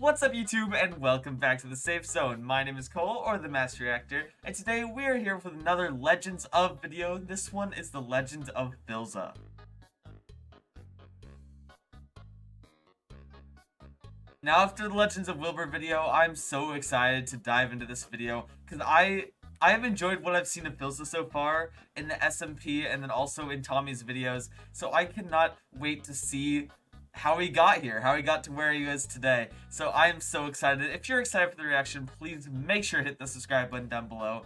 What's up YouTube and welcome back to the Safe Zone. My name is Cole, or the Master Reactor, and today we are here with another Legends of video. This one is the Legend of Philza. Now after the Legends of Wilbur video, I'm so excited to dive into this video because I have enjoyed what I've seen of Philza so far in the SMP and then also in Tommy's videos, so I cannot wait to see how he got here, how he got to where he is today. So I am so excited. If you're excited for the reaction, please make sure to hit the subscribe button down below.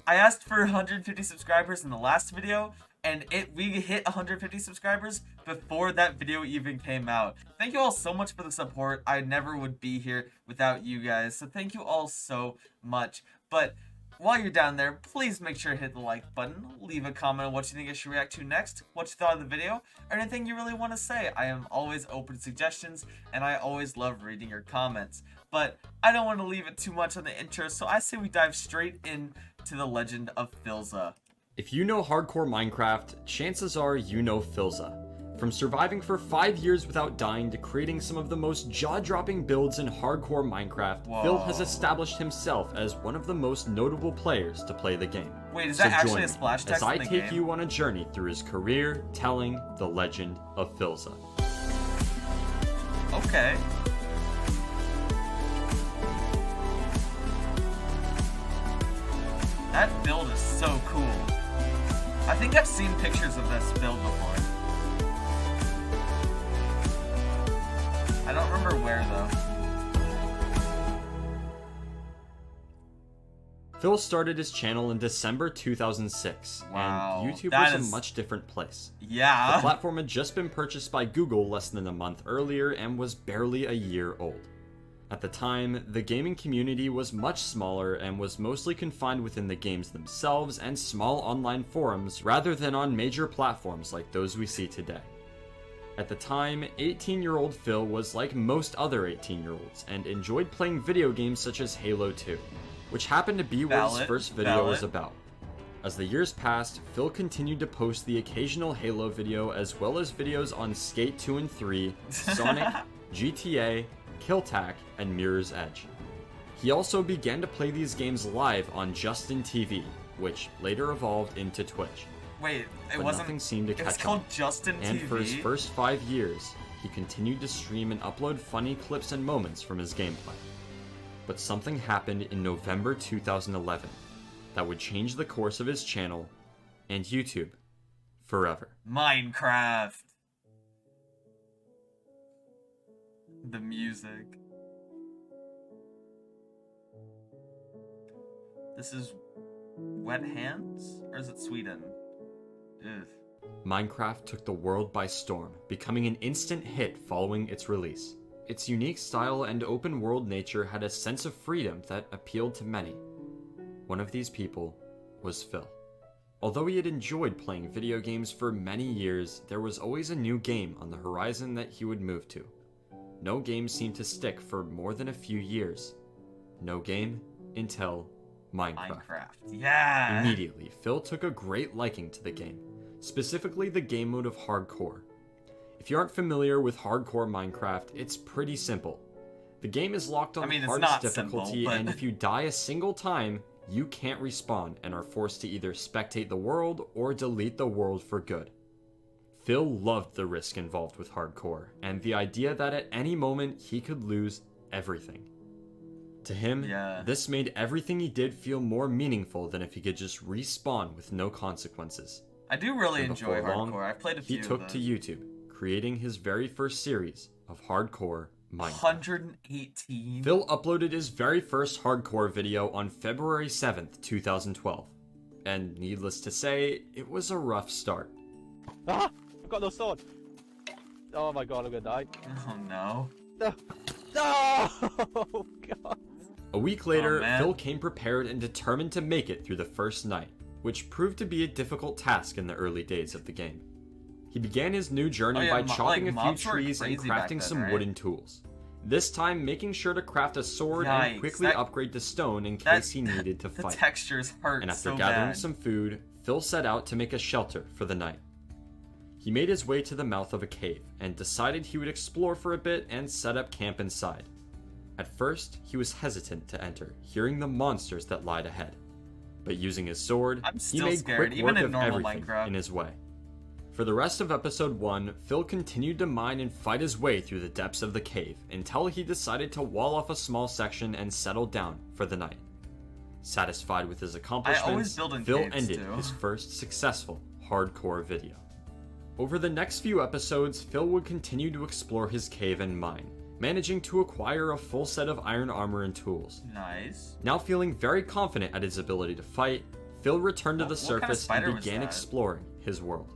I asked for 150 subscribers in the last video, and we hit 150 subscribers before that video even came out. Thank you all so much for the support. I never would be here without you guys, so thank you all so much. But while you're down there, please make sure to hit the like button, leave a comment on what you think I should react to next, what you thought of the video, or anything you really want to say. I am always open to suggestions, and I always love reading your comments. But I don't want to leave it too much on the intro, so I say we dive straight into the Legend of Philza. If you know hardcore Minecraft, chances are you know Philza. From surviving for 5 years without dying to creating some of the most jaw-dropping builds in hardcore Minecraft, Phil has established himself as one of the most notable players to play the game. Wait, is that actually a splash text as I in the take game? you on a journey through his career telling the Legend of Philza. Okay. That build is so cool. I think I've seen pictures of this build before. I don't remember where though. Phil started his channel in December 2006, Wow, and YouTube that was is- a much different place. Yeah. The platform had just been purchased by Google less than a month earlier and was barely a year old. At the time, the gaming community was much smaller and was mostly confined within the games themselves and small online forums rather than on major platforms like those we see today. At the time, 18-year-old Phil was like most other 18-year-olds and enjoyed playing video games such as Halo 2, which happened to be what his first video was about. As the years passed, Phil continued to post the occasional Halo video as well as videos on Skate 2 and 3, Sonic, GTA, Killtack, and Mirror's Edge. He also began to play these games live on Justin TV, which later evolved into Twitch. Wait, But nothing seemed to catch It's called on. Justin And TV. for his first 5 years, he continued to stream and upload funny clips and moments from his gameplay. But something happened in November 2011 that would change the course of his channel and YouTube forever. Minecraft. The music. This is Wet Hands? Or is it Sweden? Ugh. Minecraft took the world by storm, becoming an instant hit following its release. Its unique style and open world nature had a sense of freedom that appealed to many. One of these people was Phil. Although he had enjoyed playing video games for many years, there was always a new game on the horizon that he would move to. No game seemed to stick for more than a few years. No game until Minecraft. Yeah. Immediately, Phil took a great liking to the game, specifically the game mode of Hardcore. If you aren't familiar with Hardcore Minecraft, it's pretty simple. The game is locked on hardest difficulty, and if you die a single time, you can't respawn and are forced to either spectate the world or delete the world for good. Phil loved the risk involved with Hardcore, and the idea that at any moment he could lose everything. To him, this made everything he did feel more meaningful than if he could just respawn with no consequences. I do really enjoy Hardcore. I've played a few He took to YouTube, creating his very first series of Hardcore Minecraft. 118? Phil uploaded his very first Hardcore video on February 7th, 2012. And needless to say, it was a rough start. Ah! I've got no sword! Oh my god, I'm gonna die. Oh no. No! Oh god! A week later, Phil came prepared and determined to make it through the first night, which proved to be a difficult task in the early days of the game. He began his new journey by chopping a few trees and crafting some wooden tools. This time, making sure to craft a sword and quickly upgrade to stone in case he needed to fight. The textures hurt And after so gathering bad. some food, Phil set out to make a shelter for the night. He made his way to the mouth of a cave and decided he would explore for a bit and set up camp inside. At first, he was hesitant to enter, hearing the monsters that lied ahead. But using his sword, I'm he still made scared, quick even work in of normal everything Minecraft. in his way. For the rest of episode 1, Phil continued to mine and fight his way through the depths of the cave until he decided to wall off a small section and settle down for the night. Satisfied with his accomplishments, build in Phil caves, ended too. his first successful hardcore video. Over the next few episodes, Phil would continue to explore his cave and mine, managing to acquire a full set of iron armor and tools. Nice. Now feeling very confident at his ability to fight, Phil returned to the What kind of surface spider and was began that? exploring his world.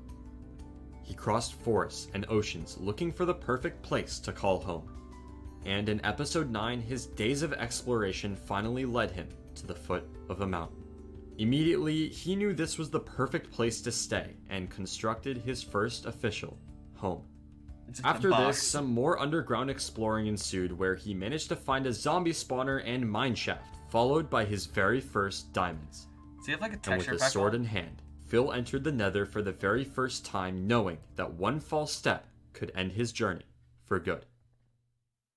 He crossed forests and oceans looking for the perfect place to call home. And in episode 9, his days of exploration finally led him to the foot of a mountain. Immediately, he knew this was the perfect place to stay and constructed his first official home. It's just a After box. this, some more underground exploring ensued where he managed to find a zombie spawner and mine shaft, followed by his very first diamonds. Does he have like a And with texture his pack sword on? in hand, Phil entered the Nether for the very first time, knowing that one false step could end his journey for good.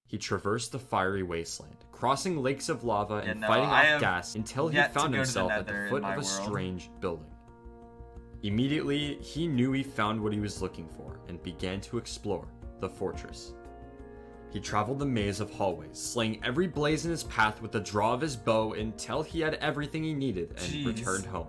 He traversed the fiery wasteland, crossing lakes of lava and no, fighting I off have gas until he yet to found go to the himself at Nether the in foot my of a world. strange building. Immediately, he knew he found what he was looking for and began to explore the fortress. He traveled the maze of hallways, slaying every blaze in his path with the draw of his bow until he had everything he needed and Jeez. returned home.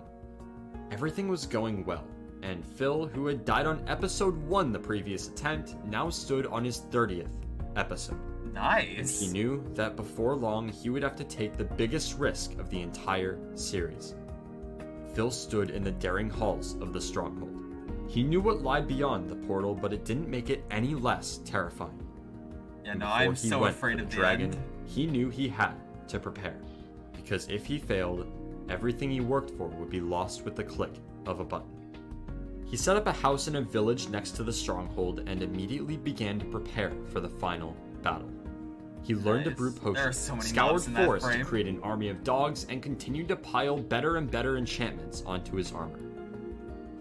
Everything was going well, and Phil, who had died on episode 1 the previous attempt, now stood on his 30th episode. Nice. He knew that before long he would have to take the biggest risk of the entire series. Phil stood in the daring halls of the stronghold. He knew what lied beyond the portal, but it didn't make it any less terrifying. Yeah, And no, before I'm he so went afraid for of the the dragon, end. he knew he had to prepare, because if he failed, everything he worked for would be lost with the click of a button. He set up a house in a village next to the stronghold and immediately began to prepare for the final battle. He learned to Nice. brew There are potions, so many scoured mobs in that forests to frame. create an army of dogs, and continued to pile better and better enchantments onto his armor.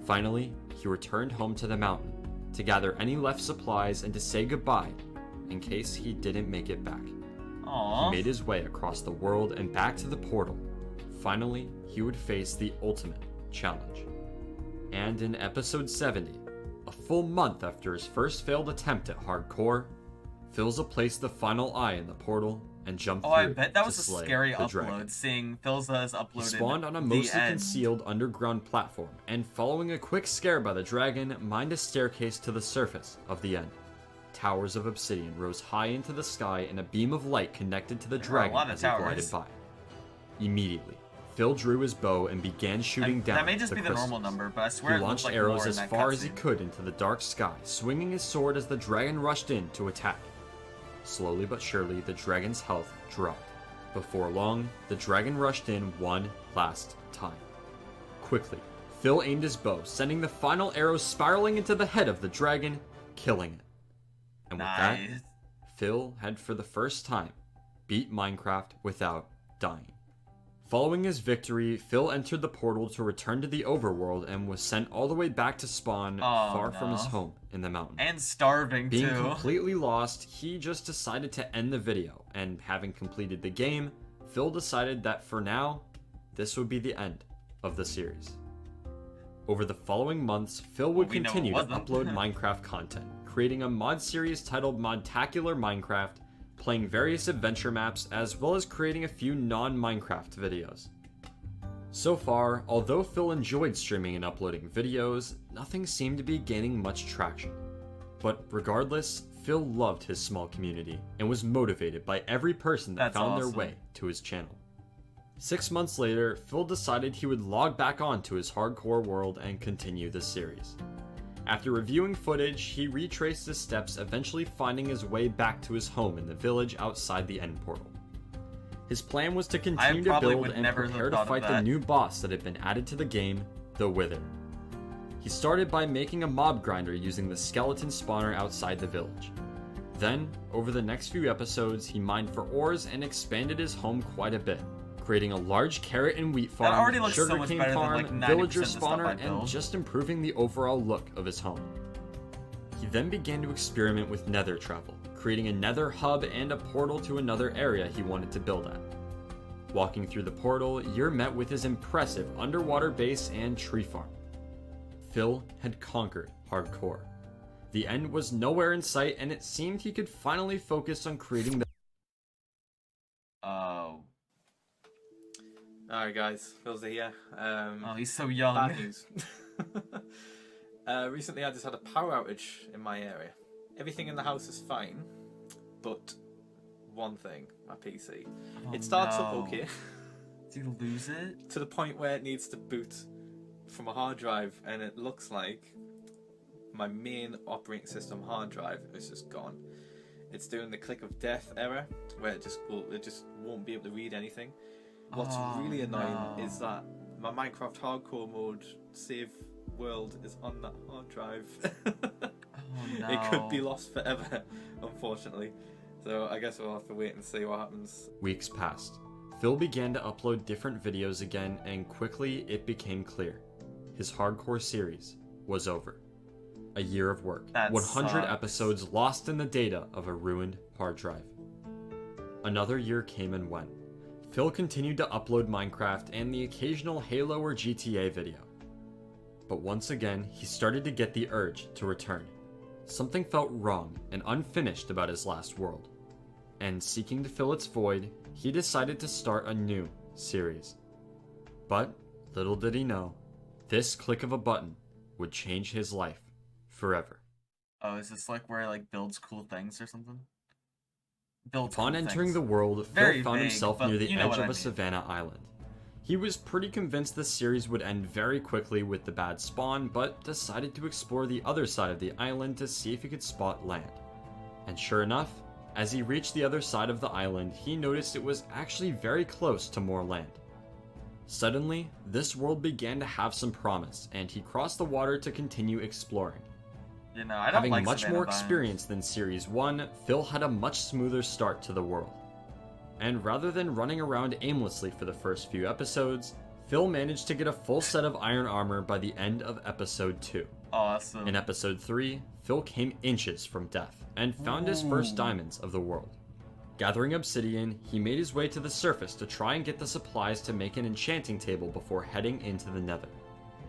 Finally, he returned home to the mountain to gather any left supplies and to say goodbye in case he didn't make it back. Aww. He made his way across the world and back to the portal. Finally, he would face the ultimate challenge. And in episode 70, a full month after his first failed attempt at hardcore, Philza placed the final eye in the portal and jumped Oh, through I bet that to was a slay scary the upload, dragon. seeing Philza's uploaded He spawned on a the mostly end. concealed underground platform, and following a quick scare by the dragon, mined a staircase to the surface of the end. Towers of obsidian rose high into the sky, and a beam of light connected to the There are a dragon lot of as he glided towers. by. Immediately, Phil drew his bow and began shooting down That may just the be the normal crystals. number, but I He swear it launched looked like arrows more in as that far as he cutscene. could into the dark sky, swinging his sword as the dragon rushed in to attack. Slowly but surely, the dragon's health dropped. Before long, the dragon rushed in one last time. Quickly, Phil aimed his bow, sending the final arrow spiraling into the head of the dragon, killing it. And with that, Nice. Phil had for the first time beat Minecraft without dying. Following his victory, Phil entered the portal to return to the overworld and was sent all the way back to spawn far from his no. home in the mountain. And starving, Being too. completely lost, he just decided to end the video, and having completed the game, Phil decided that for now, this would be the end of the series. Over the following months, Phil would we know it continue to wasn't. upload Minecraft content, creating a mod series titled Modtacular Minecraft, playing various adventure maps, as well as creating a few non-Minecraft videos. So far, although Phil enjoyed streaming and uploading videos, nothing seemed to be gaining much traction. But regardless, Phil loved his small community and was motivated by every person that That's found awesome. their way to his channel. 6 months later, Phil decided he would log back on to his hardcore world and continue the series. After reviewing footage, he retraced his steps, eventually finding his way back to his home in the village outside the end portal. His plan was to continue to probably build would and never have prepare to thought of fight the that. new boss that had been added to the game, the Wither. He started by making a mob grinder using the skeleton spawner outside the village. Then, over the next few episodes, he mined for ores and expanded his home quite a bit, creating a large carrot and wheat farm, already looks so much sugarcane better than, farm, like, 90% villager of the stuff I spawner, and build. just improving the overall look of his home. He then began to experiment with nether travel, creating a nether hub and a portal to another area he wanted to build at. Walking through the portal, you're met with his impressive underwater base and tree farm. Phil had conquered hardcore. The end was nowhere in sight, and it seemed he could finally focus on creating the... Oh. Alright guys, Philza here. Oh, he's so young. Bad news. Recently I just had a power outage in my area. Everything in the house is fine, but one thing, my PC. Oh, it starts up no. okay. Did you lose it? To the point where it needs to boot from a hard drive, and it looks like my main operating system hard drive is just gone. It's doing the click of death error, where it just won't be able to read anything. What's really annoying is that my Minecraft hardcore mode save world is on that hard drive. Oh, no. It could be lost forever, unfortunately. So I guess we'll have to wait and see what happens. Weeks passed. Phil began to upload different videos again, and quickly it became clear. His hardcore series was over. A year of work, That 100 sucks. episodes lost in the data of a ruined hard drive. Another year came and went. Phil continued to upload Minecraft and the occasional Halo or GTA video. But once again, he started to get the urge to return. Something felt wrong and unfinished about his last world. And seeking to fill its void, he decided to start a new series. But little did he know, this click of a button would change his life forever. Oh, is this like where it like builds cool things or something? Builds Upon cool entering things. the world, Very Phil found vague, himself but near the you know edge what of I a mean. savanna island. He was pretty convinced the series would end very quickly with the bad spawn, but decided to explore the other side of the island to see if he could spot land. And sure enough, as he reached the other side of the island, he noticed it was actually very close to more land. Suddenly, this world began to have some promise, and he crossed the water to continue exploring. You know, I don't Having like much Savannah more Vines. experience than Series 1, Phil had a much smoother start to the world. And rather than running around aimlessly for the first few episodes, Phil managed to get a full set of iron armor by the end of episode 2. Awesome. In episode 3, Phil came inches from death and found his first Ooh. diamonds of the world. Gathering obsidian, he made his way to the surface to try and get the supplies to make an enchanting table before heading into the nether,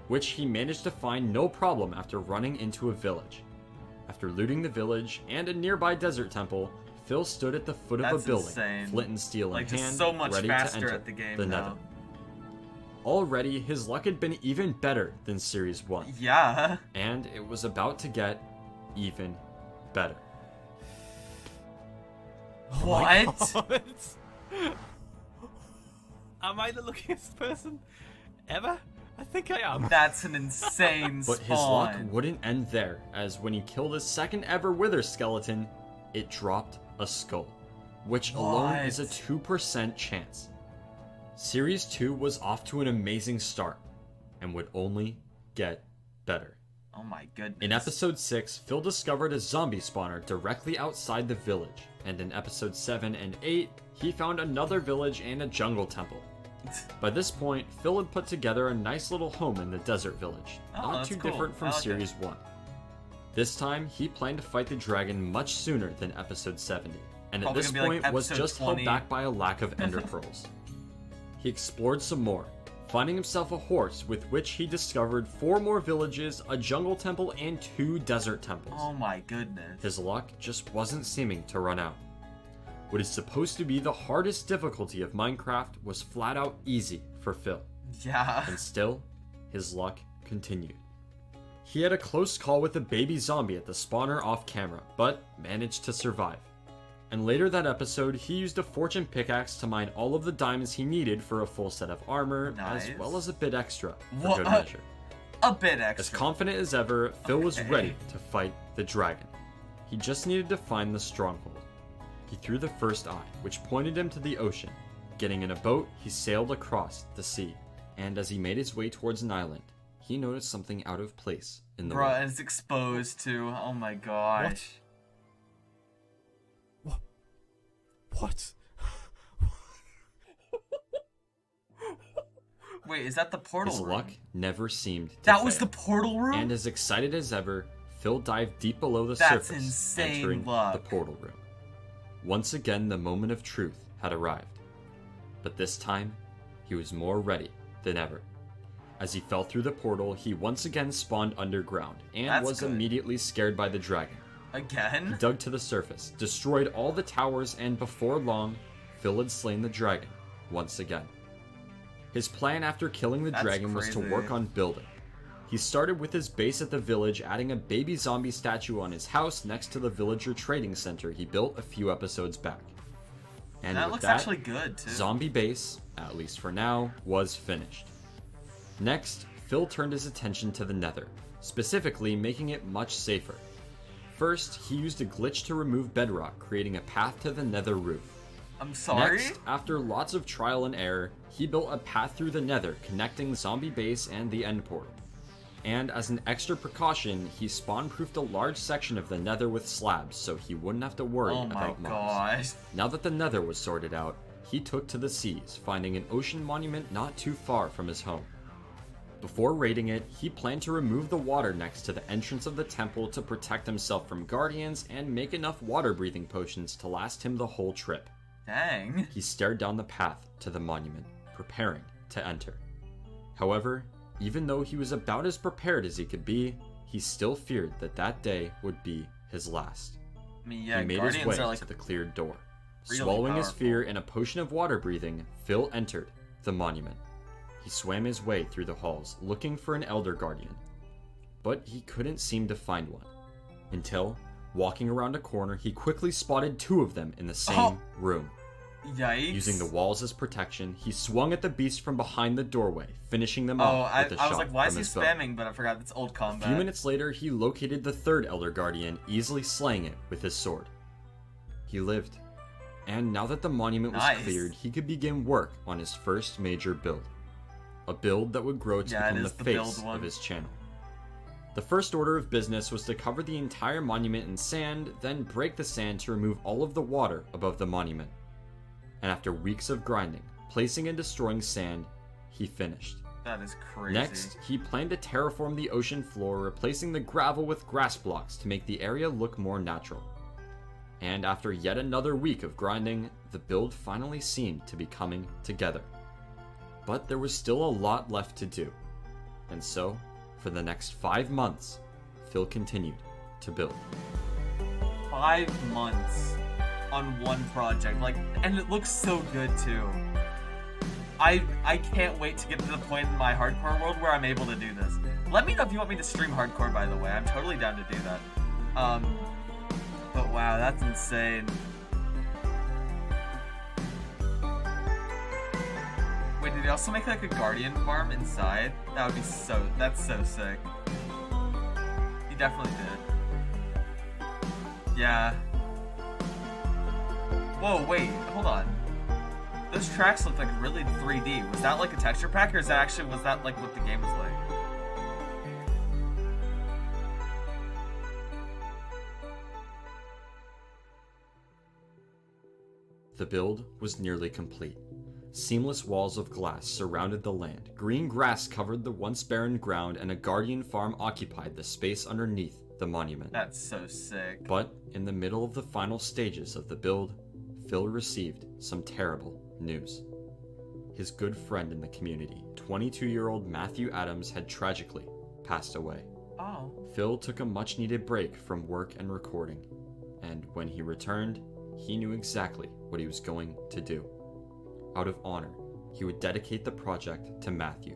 which he managed to find no problem after running into a village. After looting the village and a nearby desert temple, Phil stood at the foot of That's a building, insane. flint and steel Like, in just hand, so much ready to faster enter at the game the now. nether. Already, his luck had been even better than Series 1, Yeah. and it was about to get even better. What? Am I the luckiest person ever? I think I am. That's an insane But spawn. his luck wouldn't end there, as when he killed his second ever wither skeleton, it dropped a skull, which alone is a What? 2% chance. Series 2 was off to an amazing start, and would only get better. Oh my goodness. In episode 6, Phil discovered a zombie spawner directly outside the village, and in episode 7 and 8, he found another village and a jungle temple. By this point, Phil had put together a nice little home in the desert village, Oh, not that's too cool. different from I like Series 1. This time, he planned to fight the dragon much sooner than episode 70, and at Probably this gonna be like point was episode just 20. held back by a lack of ender pearls. He explored some more, finding himself a horse with which he discovered 4 more villages, a jungle temple, and 2 desert temples. Oh my goodness. His luck just wasn't seeming to run out. What is supposed to be the hardest difficulty of Minecraft was flat out easy for Phil, Yeah. and still, his luck continued. He had a close call with a baby zombie at the spawner off camera, but managed to survive. And later that episode, he used a fortune pickaxe to mine all of the diamonds he needed for a full set of armor, Nice. as well as a bit extra for What? good measure. A bit extra. As confident as ever, Phil was Okay. ready to fight the dragon. He just needed to find the stronghold. He threw the first eye, which pointed him to the ocean. Getting in a boat, he sailed across the sea, and as he made his way towards an island, he noticed something out of place in the Bruh, water. it's exposed to. Oh my gosh. What? Wait, is that the portal His room? luck never seemed to That was fail. the portal room? And as excited as ever, Phil dived deep below the That's surface, insane entering luck. the portal room. Once again, the moment of truth had arrived. But this time, he was more ready than ever. As he fell through the portal, he once again spawned underground, and That's was good. immediately scared by the dragon. He Again? dug to the surface, destroyed all the towers, and before long, Phil had slain the dragon once again. His plan after killing the That's dragon was to crazy. work on building. He started with his base at the village, adding a baby zombie statue on his house next to the villager trading center he built a few episodes back. And That with looks that, actually good, too. zombie base, at least for now, was finished. Next, Phil turned his attention to the nether, specifically making it much safer. First, he used a glitch to remove bedrock, creating a path to the nether roof. I'm sorry? Next, after lots of trial and error, he built a path through the nether connecting zombie base and the end portal. And as an extra precaution, he spawn-proofed a large section of the nether with slabs so he wouldn't have to worry Oh my about mobs. gosh. Now that the nether was sorted out, he took to the seas, finding an ocean monument not too far from his home. Before raiding it, he planned to remove the water next to the entrance of the temple to protect himself from guardians and make enough water-breathing potions to last him the whole trip. Dang. He stared down the path to the monument, preparing to enter. However, even though he was about as prepared as he could be, he still feared that that day would be his last. I mean, yeah, He made his Guardians way are like to the cleared door. really Swallowing his powerful. fear and a potion of water breathing, Phil entered the monument. He swam his way through the halls, looking for an Elder Guardian. But he couldn't seem to find one. Until, walking around a corner, he quickly spotted two of them in the same room. Yikes. Using the walls as protection, he swung at the beast from behind the doorway, finishing them Oh, off I with a was shot like, why is from he his bow. spamming? But I forgot that's old A combat. few minutes later, he located the third Elder Guardian, easily slaying it with his sword. He lived. And now that the monument was Nice. cleared, he could begin work on his first major build. A build that would grow to Yeah, it become the is the build face one. of his channel. The first order of business was to cover the entire monument in sand, then break the sand to remove all of the water above the monument. And after weeks of grinding, placing and destroying sand, he finished. That is crazy. Next, he planned to terraform the ocean floor, replacing the gravel with grass blocks to make the area look more natural. And after yet another week of grinding, the build finally seemed to be coming together. But there was still a lot left to do. And so, for the next 5 months, Phil continued to build. 5 months on one project, like, and it looks so good too. I can't wait to get to the point in my hardcore world where I'm able to do this. Let me know if you want me to stream hardcore, by the way. I'm totally down to do that. But wow, that's insane. Wait, did he also make like a guardian farm inside? That would be that's so sick. He definitely did. Yeah. Whoa, wait, hold on. Those tracks look like really 3D. Was that like a texture pack, or was that like what the game was like? The build was nearly complete. Seamless walls of glass surrounded the land, green grass covered the once barren ground, and a guardian farm occupied the space underneath the monument. That's so sick. But in the middle of the final stages of the build, Phil received some terrible news. His good friend in the community, 22-year-old Matthew Adams, had tragically passed away. Oh. Phil took a much-needed break from work and recording, and when he returned, he knew exactly what he was going to do. Out of honor, he would dedicate the project to Matthew,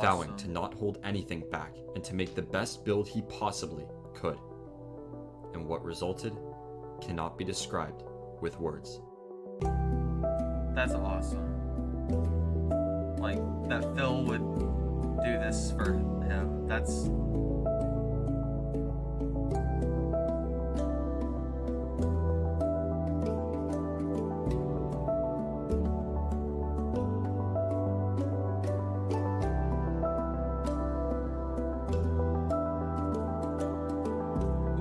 vowing to not hold anything back and to make the best build he possibly could. And what resulted cannot be described with words. That's awesome. Like, that Phil would do this for him. That's...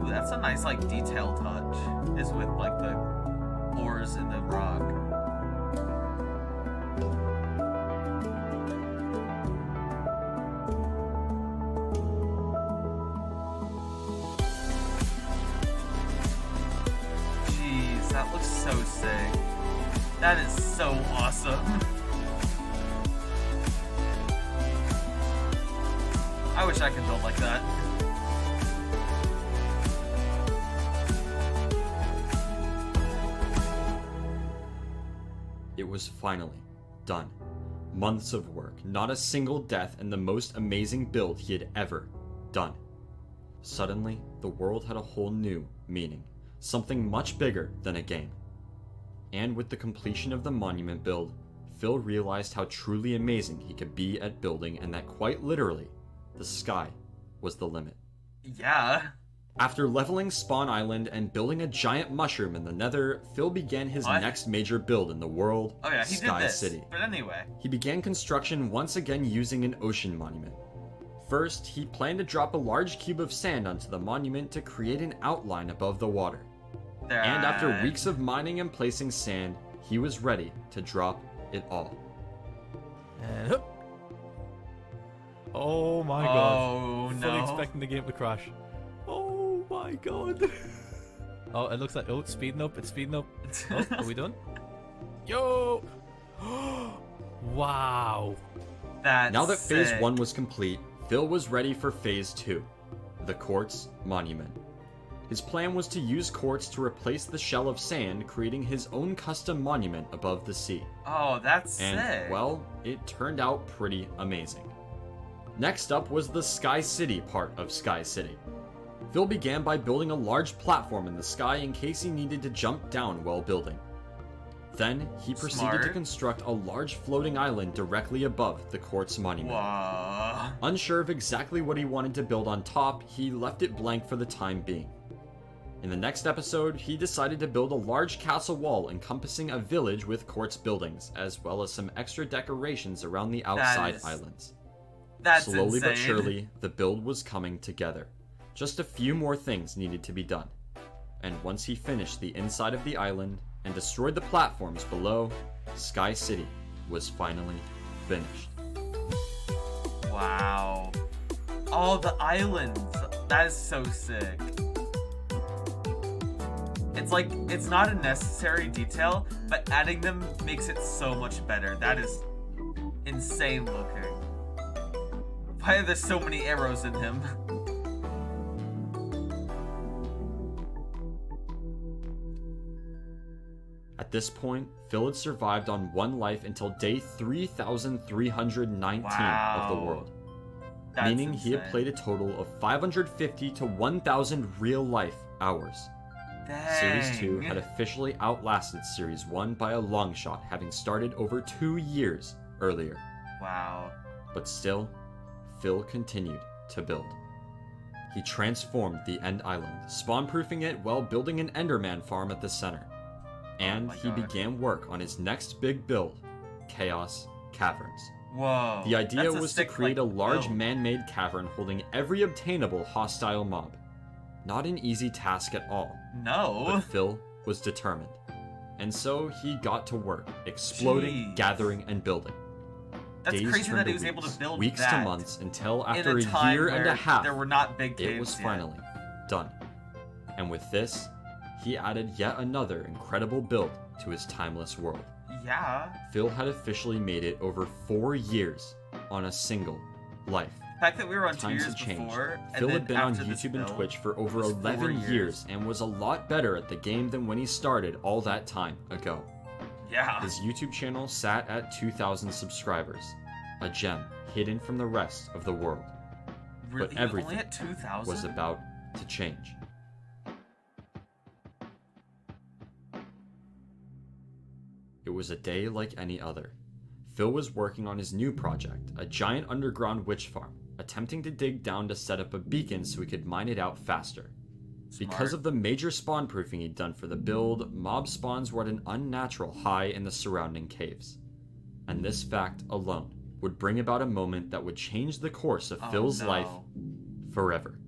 Ooh, that's a nice, like, detail touch. Is with, like, the ores in the rock. so awesome. I wish I could build like that. It was finally done. Months of work, not a single death, and the most amazing build he had ever done. Suddenly, the world had a whole new meaning, something much bigger than a game. And with the completion of the monument build, Phil realized how truly amazing he could be at building, and that quite literally, the sky was the limit. Yeah. After leveling Spawn Island and building a giant mushroom in the Nether, Phil began his What? next major build in the world, Oh yeah, he Sky did this. City. But anyway. He began construction once again using an ocean monument. First, he planned to drop a large cube of sand onto the monument to create an outline above the water. And after weeks of mining and placing sand, he was ready to drop it all. And hook. Oh my god. Oh Fully no. expecting the game to crash. Oh my god. Oh, it looks like, oh, it's speeding up. It's speeding up. Oh, are we done? Yo! Wow. That's Now that Phase sick. 1 was complete, Phil was ready for Phase 2, the Quartz Monument. His plan was to use quartz to replace the shell of sand, creating his own custom monument above the sea. Oh, that's And, sick. well, it turned out pretty amazing. Next up was the Sky City part of Sky City. Phil began by building a large platform in the sky in case he needed to jump down while building. Then, he proceeded to Smart. construct a large floating island directly above the quartz monument. Whoa. Unsure of exactly what he wanted to build on top, he left it blank for the time being. In the next episode, he decided to build a large castle wall encompassing a village with quartz buildings, as well as some extra decorations around the outside islands. That's Slowly insane. but surely, the build was coming together. Just a few more things needed to be done. And once he finished the inside of the island and destroyed the platforms below, Sky City was finally finished. Wow. Oh, the islands. That is so sick. It's like, it's not a necessary detail, but adding them makes it so much better. That is insane looking. Why are there so many arrows in him? At this point, Phil had survived on one life until day 3,319 of the Wow. world. That's Meaning he had insane. played a total of 550 to 1,000 real-life hours. Dang. Series 2 had officially outlasted Series 1 by a long shot, having started over 2 years earlier. Wow. But still, Phil continued to build. He transformed the End Island, spawn-proofing it while building an Enderman farm at the center. And my he God. began work on his next big build, Chaos Caverns. Whoa. The idea That's a was to sick, create a like, large build. man-made cavern holding every obtainable hostile mob. Not an easy task at all, No. but Phil was determined. And so he got to work, exploding, Jeez. gathering, and building. That's Days crazy turned that to he was able to weeks, build weeks that to months, until in after a a time year and where a half, there were not big caves it was yet. finally done. And with this, he added yet another incredible build to his timeless world. Yeah. Phil had officially made it over 4 years on a single life. The fact that we were on 2 Times years had changed. before, and Phil then had been on after this YouTube and build, Twitch for over was 4 11 years. years and was a lot better at the game than when he started all that time ago. Yeah. His YouTube channel sat at 2,000 subscribers, a gem hidden from the rest of the world, Really? everything Only at 2,000? was about to change. It was a day like any other. Phil was working on his new project, a giant underground witch farm, attempting to dig down to set up a beacon so he could mine it out faster. Because of the major spawn proofing he'd done for the build, mob spawns were at an unnatural high in the surrounding caves. And this fact alone would bring about a moment that would change the course of Oh, Phil's no. life forever.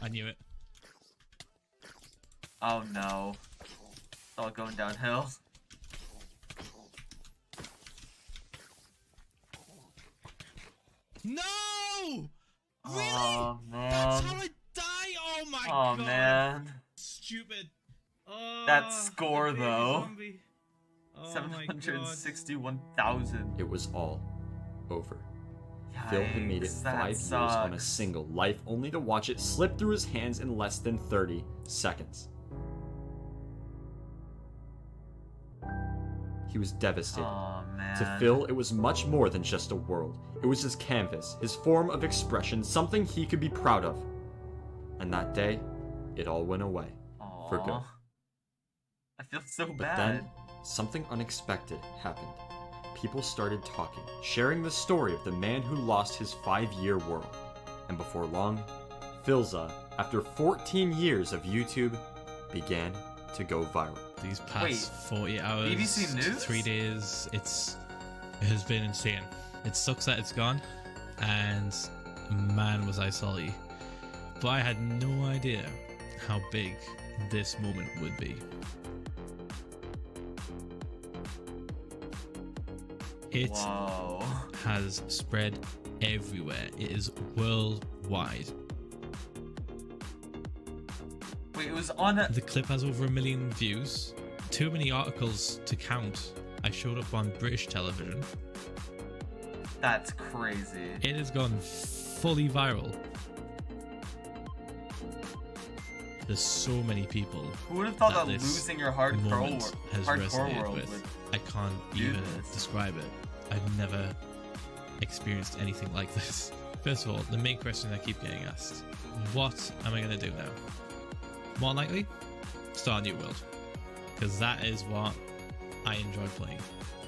I knew it. Oh no. It's all going downhill. No! Really? Oh man. That's how I die? Oh my Oh god. man. Stupid. Oh, That score, a baby though. zombie. Oh my god. 761,000. It was all over. Phil had made it Yikes, that 5 years on a sucks. single life, only to watch it slip through his hands in less than 30 seconds. He was devastated. Oh man. To Phil, it was much more than just a world. It was his canvas, his form of expression, something he could be proud of. And that day, it all went away. For good. Aw. I feel so But bad. then, something unexpected happened. People started talking, sharing the story of the man who lost his 5-year world. And before long, Philza, after 14 years of YouTube, began to go viral. These past Wait, 40 hours, BBC News? 3 days, it has been insane. It sucks that it's gone, and man was I salty. But I had no idea how big this moment would be. It Whoa. has spread everywhere. It is worldwide. Wait, it was on a... The clip has over 1 million views. Too many articles to count. I showed up on British television. That's crazy. It has gone fully viral. There's so many people Who would have thought that this losing your hardcore moment has resonated world with. would... I can't do even this. describe it. I've never experienced anything like this. First of all, the main question I keep getting asked: what am I going to do now? More likely, start a new world, because that is what I enjoy playing.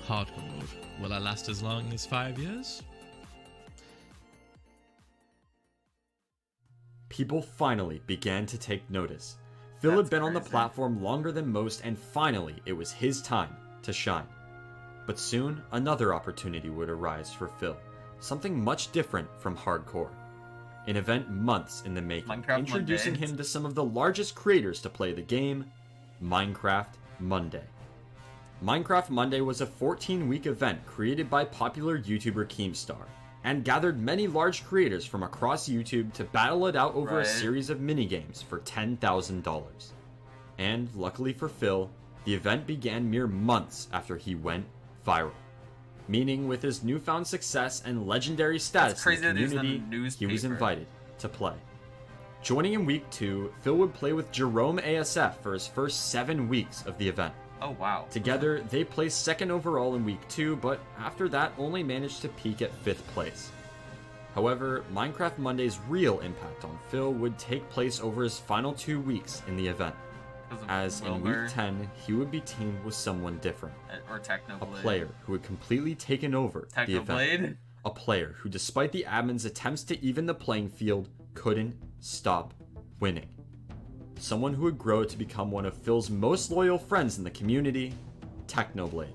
Hardcore mode. Will I last as long as 5 years? People finally began to take notice. Phil That's had been on the crazy. platform longer than most, and finally it was his time to shine. But soon, another opportunity would arise for Phil, something much different from hardcore. An event months in the making, Minecraft introducing Mondays. him to some of the largest creators to play the game, Minecraft Monday. Minecraft Monday was a 14-week event created by popular YouTuber Keemstar, and gathered many large creators from across YouTube to battle it out over a Right. series of minigames for $10,000. And luckily for Phil, the event began mere months after he went viral. Meaning with his newfound success and legendary status crazy in that the he was in the community, he was newspaper. invited to play. Joining in week 2, Phil would play with Jerome ASF for his first 7 weeks of the event. Oh, wow. Together, they placed second overall in week 2, but after that only managed to peak at 5th place. However, Minecraft Monday's real impact on Phil would take place over his final 2 weeks in the event, 'Cause of as in Wilbur week 10, he would be teamed with someone different, or a Technoblade. player who had completely taken over the event. Technoblade? A player who, despite the admin's attempts to even the playing field, couldn't stop winning. Someone who would grow to become one of Phil's most loyal friends in the community, Technoblade.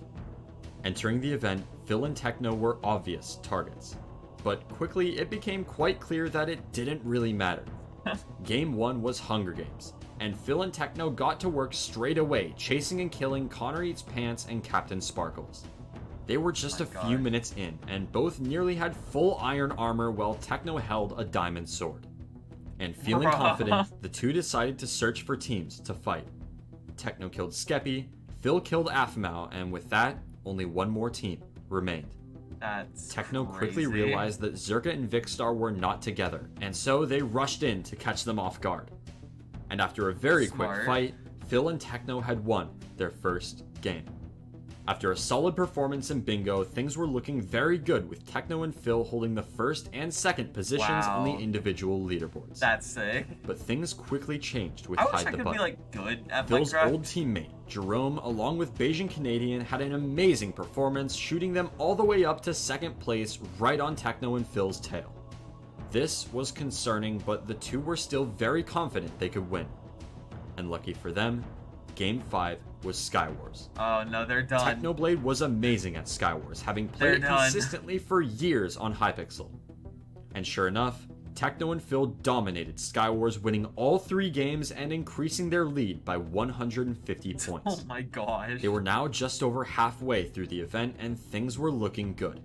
Entering the event, Phil and Techno were obvious targets, but quickly it became quite clear that it didn't really matter. Game 1 was Hunger Games, and Phil and Techno got to work straight away, chasing and killing Connor Eats Pants and Captain Sparkles. They were just My a few God. minutes in, and both nearly had full iron armor while Techno held a diamond sword. And feeling Bruh. confident, the two decided to search for teams to fight. Techno killed Skeppy, Phil killed Aphmau, and with that, only one more team remained. That's Techno quickly crazy. realized that Zerka and Vicstar were not together, and so they rushed in to catch them off guard. And after a very quick Smart. fight, Phil and Techno had won their first game. After a solid performance in bingo, things were looking very good with Techno and Phil holding the first and second positions on Wow. the individual leaderboards. That's sick. But things quickly changed with I wish I Hide the could Butt. be like good at Phil's Minecraft. old teammate, Jerome, along with Bayesian Canadian, had an amazing performance, shooting them all the way up to second place, right on Techno and Phil's tail. This was concerning, but the two were still very confident they could win. And lucky for them, Game 5 was Skywars. Oh no, they're done. Technoblade was amazing at Skywars, having played They're it done. consistently for years on Hypixel. And sure enough, Techno and Phil dominated Skywars, winning all 3 games and increasing their lead by 150 Oh points. my gosh. They were now just over halfway through the event and things were looking good.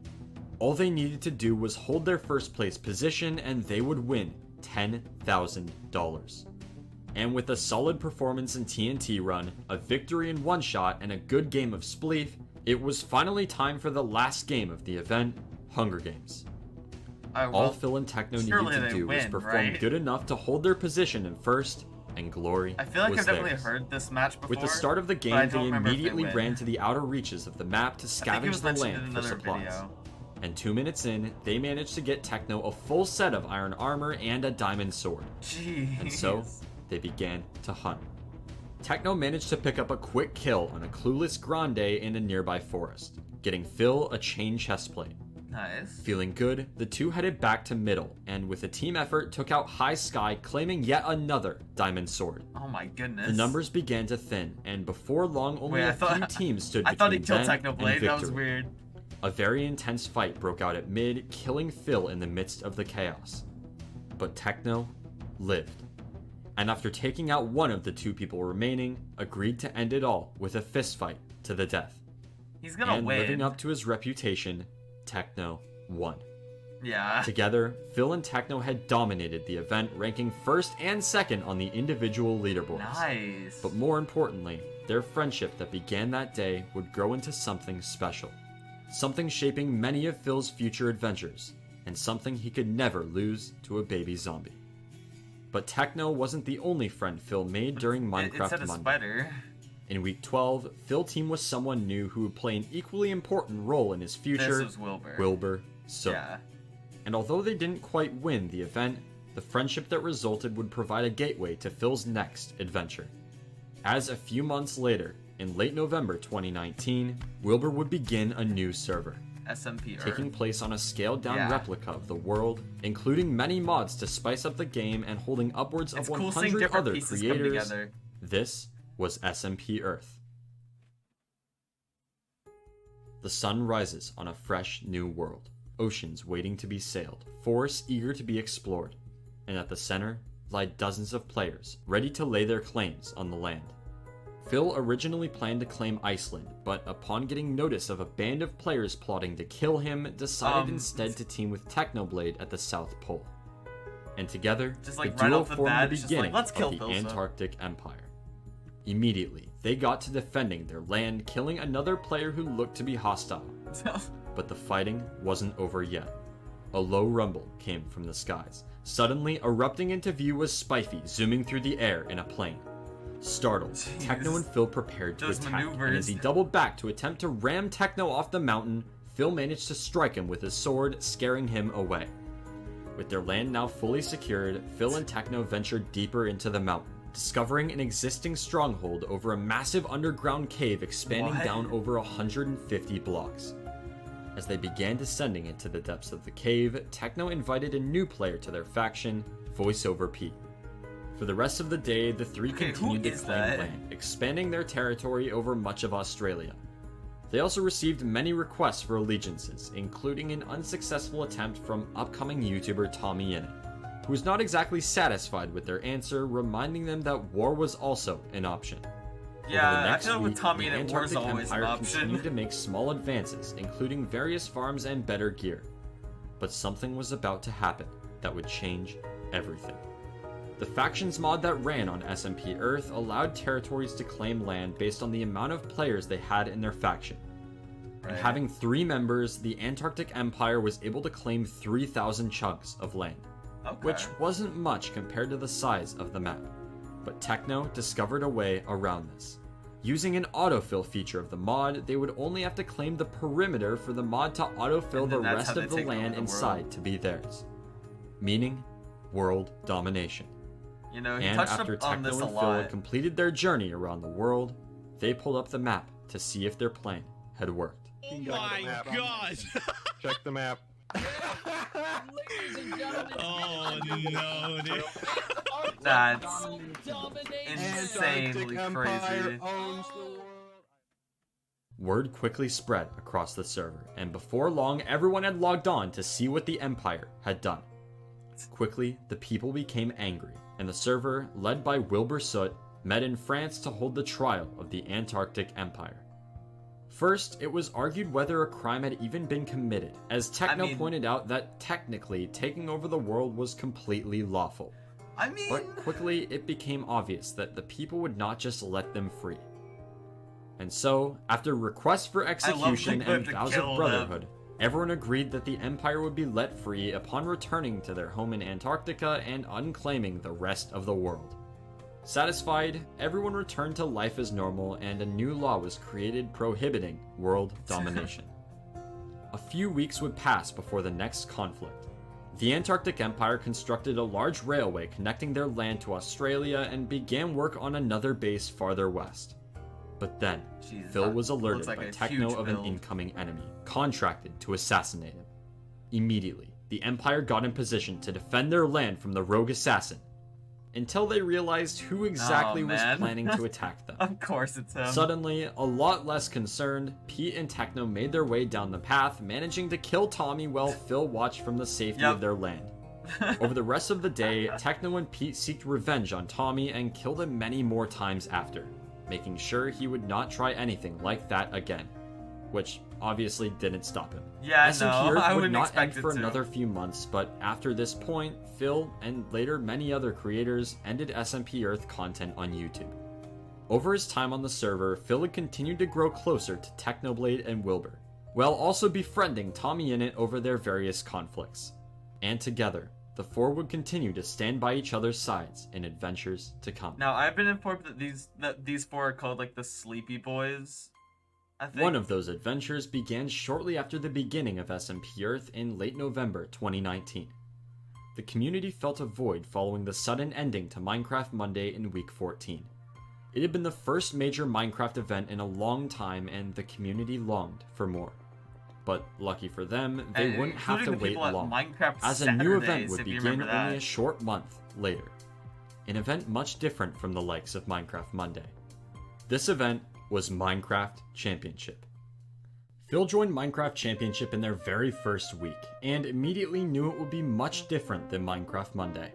All they needed to do was hold their first place position and they would win $10,000. And with a solid performance in TNT Run, a victory in One Shot, and a good game of Spleef, it was finally time for the last game of the event, Hunger Games. All Phil and Techno needed to do was perform good enough to hold their position in first, and glory I feel like was I've definitely theirs. heard this match before. With the start of the but I game, don't they remember if they immediately win. ran to the outer reaches of the map to I think it scavenge was the mentioned in land for another supplies. video. And 2 minutes in, they managed to get Techno a full set of iron armor and a diamond sword. Jeez. And so, they began to hunt. Techno managed to pick up a quick kill on a clueless Grande in a nearby forest, getting Phil a chain chestplate. Nice. Feeling good, the two headed back to middle, and with a team effort took out High Sky, claiming yet another diamond sword. Oh my goodness. The numbers began to thin, and before long only Wait, a few teams stood I thought he between killed them and Technoblade. That was victory. weird. A very intense fight broke out at mid, killing Phil in the midst of the chaos. But Techno lived, and after taking out one of the two people remaining, agreed to end it all with a fistfight to the death. He's gonna And win. living up to his reputation, Techno won. Yeah. Together, Phil and Techno had dominated the event, ranking first and second on the individual leaderboards. Nice. But more importantly, their friendship that began that day would grow into something special. Something shaping many of Phil's future adventures, and something he could never lose to a baby zombie. But Techno wasn't the only friend Phil made during It Minecraft said a Monday. spider. In week 12, Phil teamed with someone new who would play an equally important role in his future, This was Wilbur. Wilbur Soot. Yeah. And although they didn't quite win the event, the friendship that resulted would provide a gateway to Phil's next adventure. As a few months later, in late November 2019, Wilbur would begin a new server, SMP Earth. taking place on a scaled-down Yeah. replica of the world, including many mods to spice up the game and holding upwards It's of cool seeing 100 different other pieces come creators. together. This was SMP Earth. The sun rises on a fresh new world, oceans waiting to be sailed, forests eager to be explored, and at the center lie dozens of players ready to lay their claims on the land. Phil originally planned to claim Iceland, but upon getting notice of a band of players plotting to kill him, decided instead to team with Technoblade at the South Pole. And together, Just like the right duo off the formed bat, the it's just like, beginning let's kill of the Philza. Antarctic Empire. Immediately, they got to defending their land, killing another player who looked to be hostile. But the fighting wasn't over yet. A low rumble came from the skies. Suddenly, erupting into view was Spifey, zooming through the air in a plane. Startled, Jeez. Techno and Phil prepared to Those attack, and maneuvers. as he doubled back to attempt to ram Techno off the mountain, Phil managed to strike him with his sword, scaring him away. With their land now fully secured, Phil and Techno ventured deeper into the mountain, discovering an existing stronghold over a massive underground cave expanding What? down over 150 blocks. As they began descending into the depths of the cave, Techno invited a new player to their faction, VoiceOver Pete. For the rest of the day, the three Okay, who continued to is claim that? land, expanding their territory over much of Australia. They also received many requests for allegiances, including an unsuccessful attempt from upcoming YouTuber Tommy Innit, who was not exactly satisfied with their answer, reminding them that war was also an option. Yeah, Over the I next feel like with week, Tommy the Innit, war's Antarctic always an Empire option. continued to make small advances, including various farms and better gear. But something was about to happen that would change everything. The factions mod that ran on SMP Earth allowed territories to claim land based on the amount of players they had in their faction. And Right. having 3 members, the Antarctic Empire was able to claim 3,000 chunks of land, Okay. which wasn't much compared to the size of the map. But Techno discovered a way around this. Using an autofill feature of the mod, they would only have to claim the perimeter for the mod to autofill And the then that's rest how they of the take over land the inside world. to be theirs. Meaning, world domination. You know, he And touched after up on Techno this a and Phil had lot. completed their journey around the world, they pulled up the map to see if their plan had worked. Oh my god! Check the map. Oh no, dude. That's Antarctic insanely Empire crazy. owns the world. Word quickly spread across the server, and before long, everyone had logged on to see what the Empire had done. Quickly, the people became angry, and the server, led by Wilbur Soot, met in France to hold the trial of the Antarctic Empire. First, it was argued whether a crime had even been committed, as Techno mean- pointed out that technically taking over the world was completely lawful. I mean, But quickly, it became obvious that the people would not just let them free. And so, after requests for execution Bigfoot and to vows kill of them. brotherhood, everyone agreed that the Empire would be let free upon returning to their home in Antarctica and unclaiming the rest of the world. Satisfied, everyone returned to life as normal, and a new law was created prohibiting world domination. A few weeks would pass before the next conflict. The Antarctic Empire constructed a large railway connecting their land to Australia and began work on another base farther west. But then, Jesus, Phil that was alerted looks like by a Techno huge of an build. incoming enemy, contracted to assassinate him. Immediately, the Empire got in position to defend their land from the rogue assassin, until they realized who exactly was man. planning to attack them. Of course it's him. Suddenly, a lot less concerned, Pete and Techno made their way down the path, managing to kill Tommy while Phil watched from the safety Yep. of their land. Over the rest of the day, Techno and Pete seeked revenge on Tommy and killed him many more times after, making sure he would not try anything like that again, which obviously didn't stop him. Yeah, SMP no, Earth I would wouldn't not expect end it for to. another few months, but after this point, Phil and later many other creators ended SMP Earth content on YouTube. Over his time on the server, Phil had continued to grow closer to Technoblade and Wilbur, while also befriending Tommy in it over their various conflicts. And together, the four would continue to stand by each other's sides in adventures to come. Now, I've been informed that these four are called like the Sleepy Boys. I think. One of those adventures began shortly after the beginning of SMP Earth in late November 2019. The community felt a void following the sudden ending to Minecraft Monday in week 14. It had been the first major Minecraft event in a long time, and the community longed for more. But lucky for them, they And wouldn't have to including the wait people at long, Minecraft as a new event Saturdays, would if you begin remember only that. a short month later. An event much different from the likes of Minecraft Monday. This event was Minecraft Championship. Phil joined Minecraft Championship in their very first week, and immediately knew it would be much different than Minecraft Monday.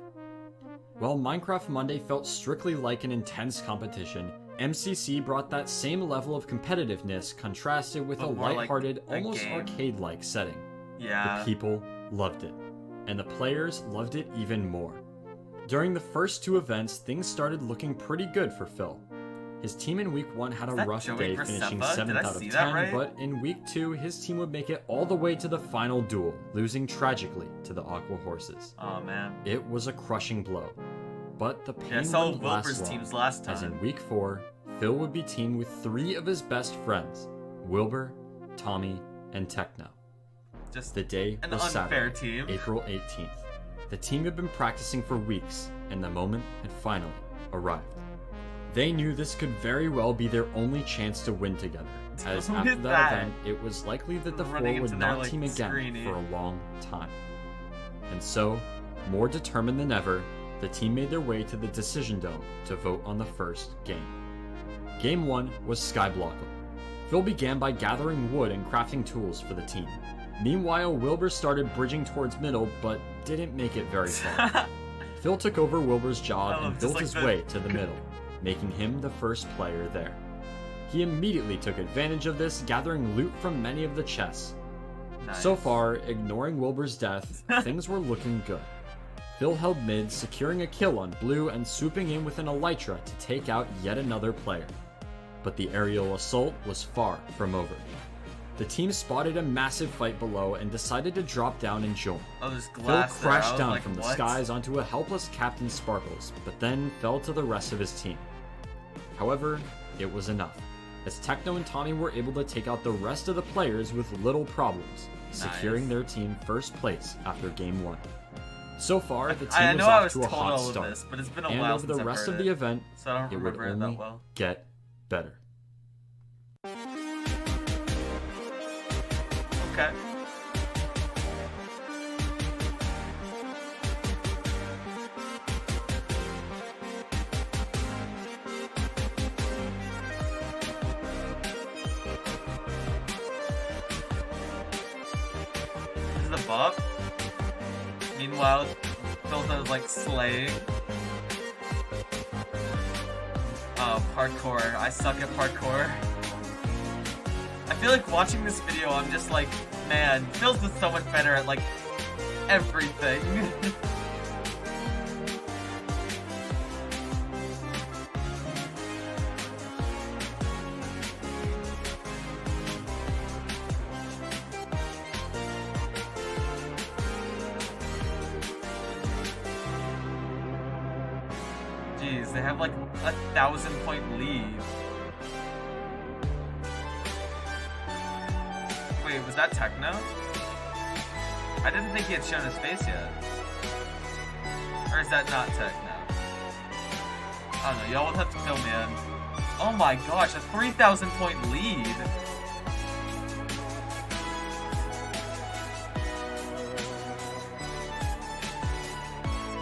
While Minecraft Monday felt strictly like an intense competition, MCC brought that same level of competitiveness contrasted with But a more like lighthearted, a almost game. arcade-like setting. Yeah. The people loved it, and the players loved it even more. During the first two events, things started looking pretty good for Phil. His team in week 1 had a Is that rough Joey day, versus finishing Semba? 7th Did I out of see 10, that right? but in week 2, his team would make it all the way to the final duel, losing tragically to the Aqua Horses. Oh man. It was a crushing blow, but the pain Yeah, I saw wouldn't last Wilbur's long, teams last as in time. week 4, Phil would be teamed with 3 of his best friends, Wilbur, Tommy, and Techno. Just The day an was unfair Saturday, team. April 18th. The team had been practicing for weeks, and the moment had finally arrived. They knew this could very well be their only chance to win together, as Who after did that that? event, it was likely that the four Running would into their, not like, team again screeny. for a long time. And so, more determined than ever, the team made their way to the Decision Dome to vote on the first game. Game 1 was Skyblockle. Phil began by gathering wood and crafting tools for the team. Meanwhile, Wilbur started bridging towards middle, but didn't make it very far. Phil took over Wilbur's job Oh, and just built like his the- way to the middle, making him the first player there. He immediately took advantage of this, gathering loot from many of the chests. Nice. So far, ignoring Wilbur's death, things were looking good. Phil held mid, securing a kill on blue and swooping in with an elytra to take out yet another player. But the aerial assault was far from over. The team spotted a massive fight below and decided to drop down and join. Oh, there's Phil glass there. I crashed was down like, from the what? skies onto a helpless Captain Sparkles, but then fell to the rest of his team. However, it was enough, as Techno and Tommy were able to take out the rest of the players with little problems, securing Nice. their team first place after Game 1. So far, the team I was know I off was to a told hot all of start, this, but it's been a and while over since the I've rest heard of the it, event, so I don't it would remember it only that well. get better. Okay. This is a bop. Meanwhile, Philza is like slaying. Oh, parkour. I suck at parkour. I feel like watching this video, I'm just like, man, Philza so much better at like everything. Jeez, they have like a 1,000-point lead. Wait, was that Techno? I didn't think he had shown his face yet. Or is that not Techno? I don't know, y'all would have to fill me in. Oh my gosh, a 3,000-point lead!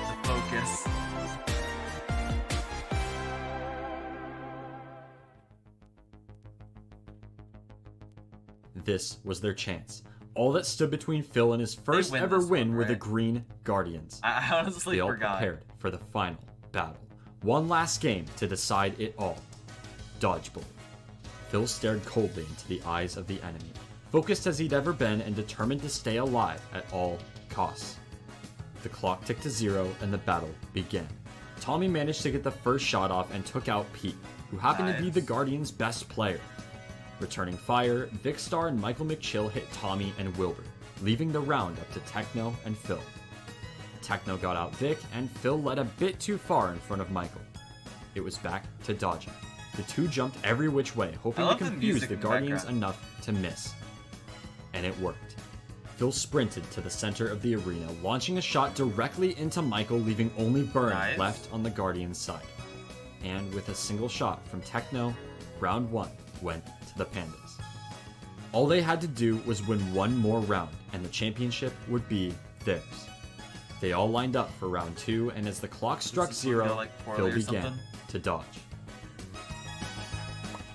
The focus. This was their chance. All that stood between Phil and his first win ever this win one, were the right? Green Guardians. I honestly They all forgot. prepared for the final battle. One last game to decide it all. Dodgeball. Phil stared coldly into the eyes of the enemy, focused as he'd ever been and determined to stay alive at all costs. The clock ticked to 0 and the battle began. Tommy managed to get the first shot off and took out Pete, who happened to be the Nice. Guardians' best player. Returning fire, Vicstar and Michael McChill hit Tommy and Wilbur, leaving the round up to Techno and Phil. Techno got out Vic, and Phil led a bit too far in front of Michael. It was back to dodging. The two jumped every which way, hoping I to love the confuse music the in the Guardians background. enough to miss. And it worked. Phil sprinted to the center of the arena, launching a shot directly into Michael, leaving only burn Nice. left on the Guardians' side. And with a single shot from Techno, round 1 went to the Pandas. All they had to do was win one more round, and the championship would be theirs. They all lined up for round 2, and as the clock struck This is gonna 0, go, like, poorly Phil or began something? to dodge.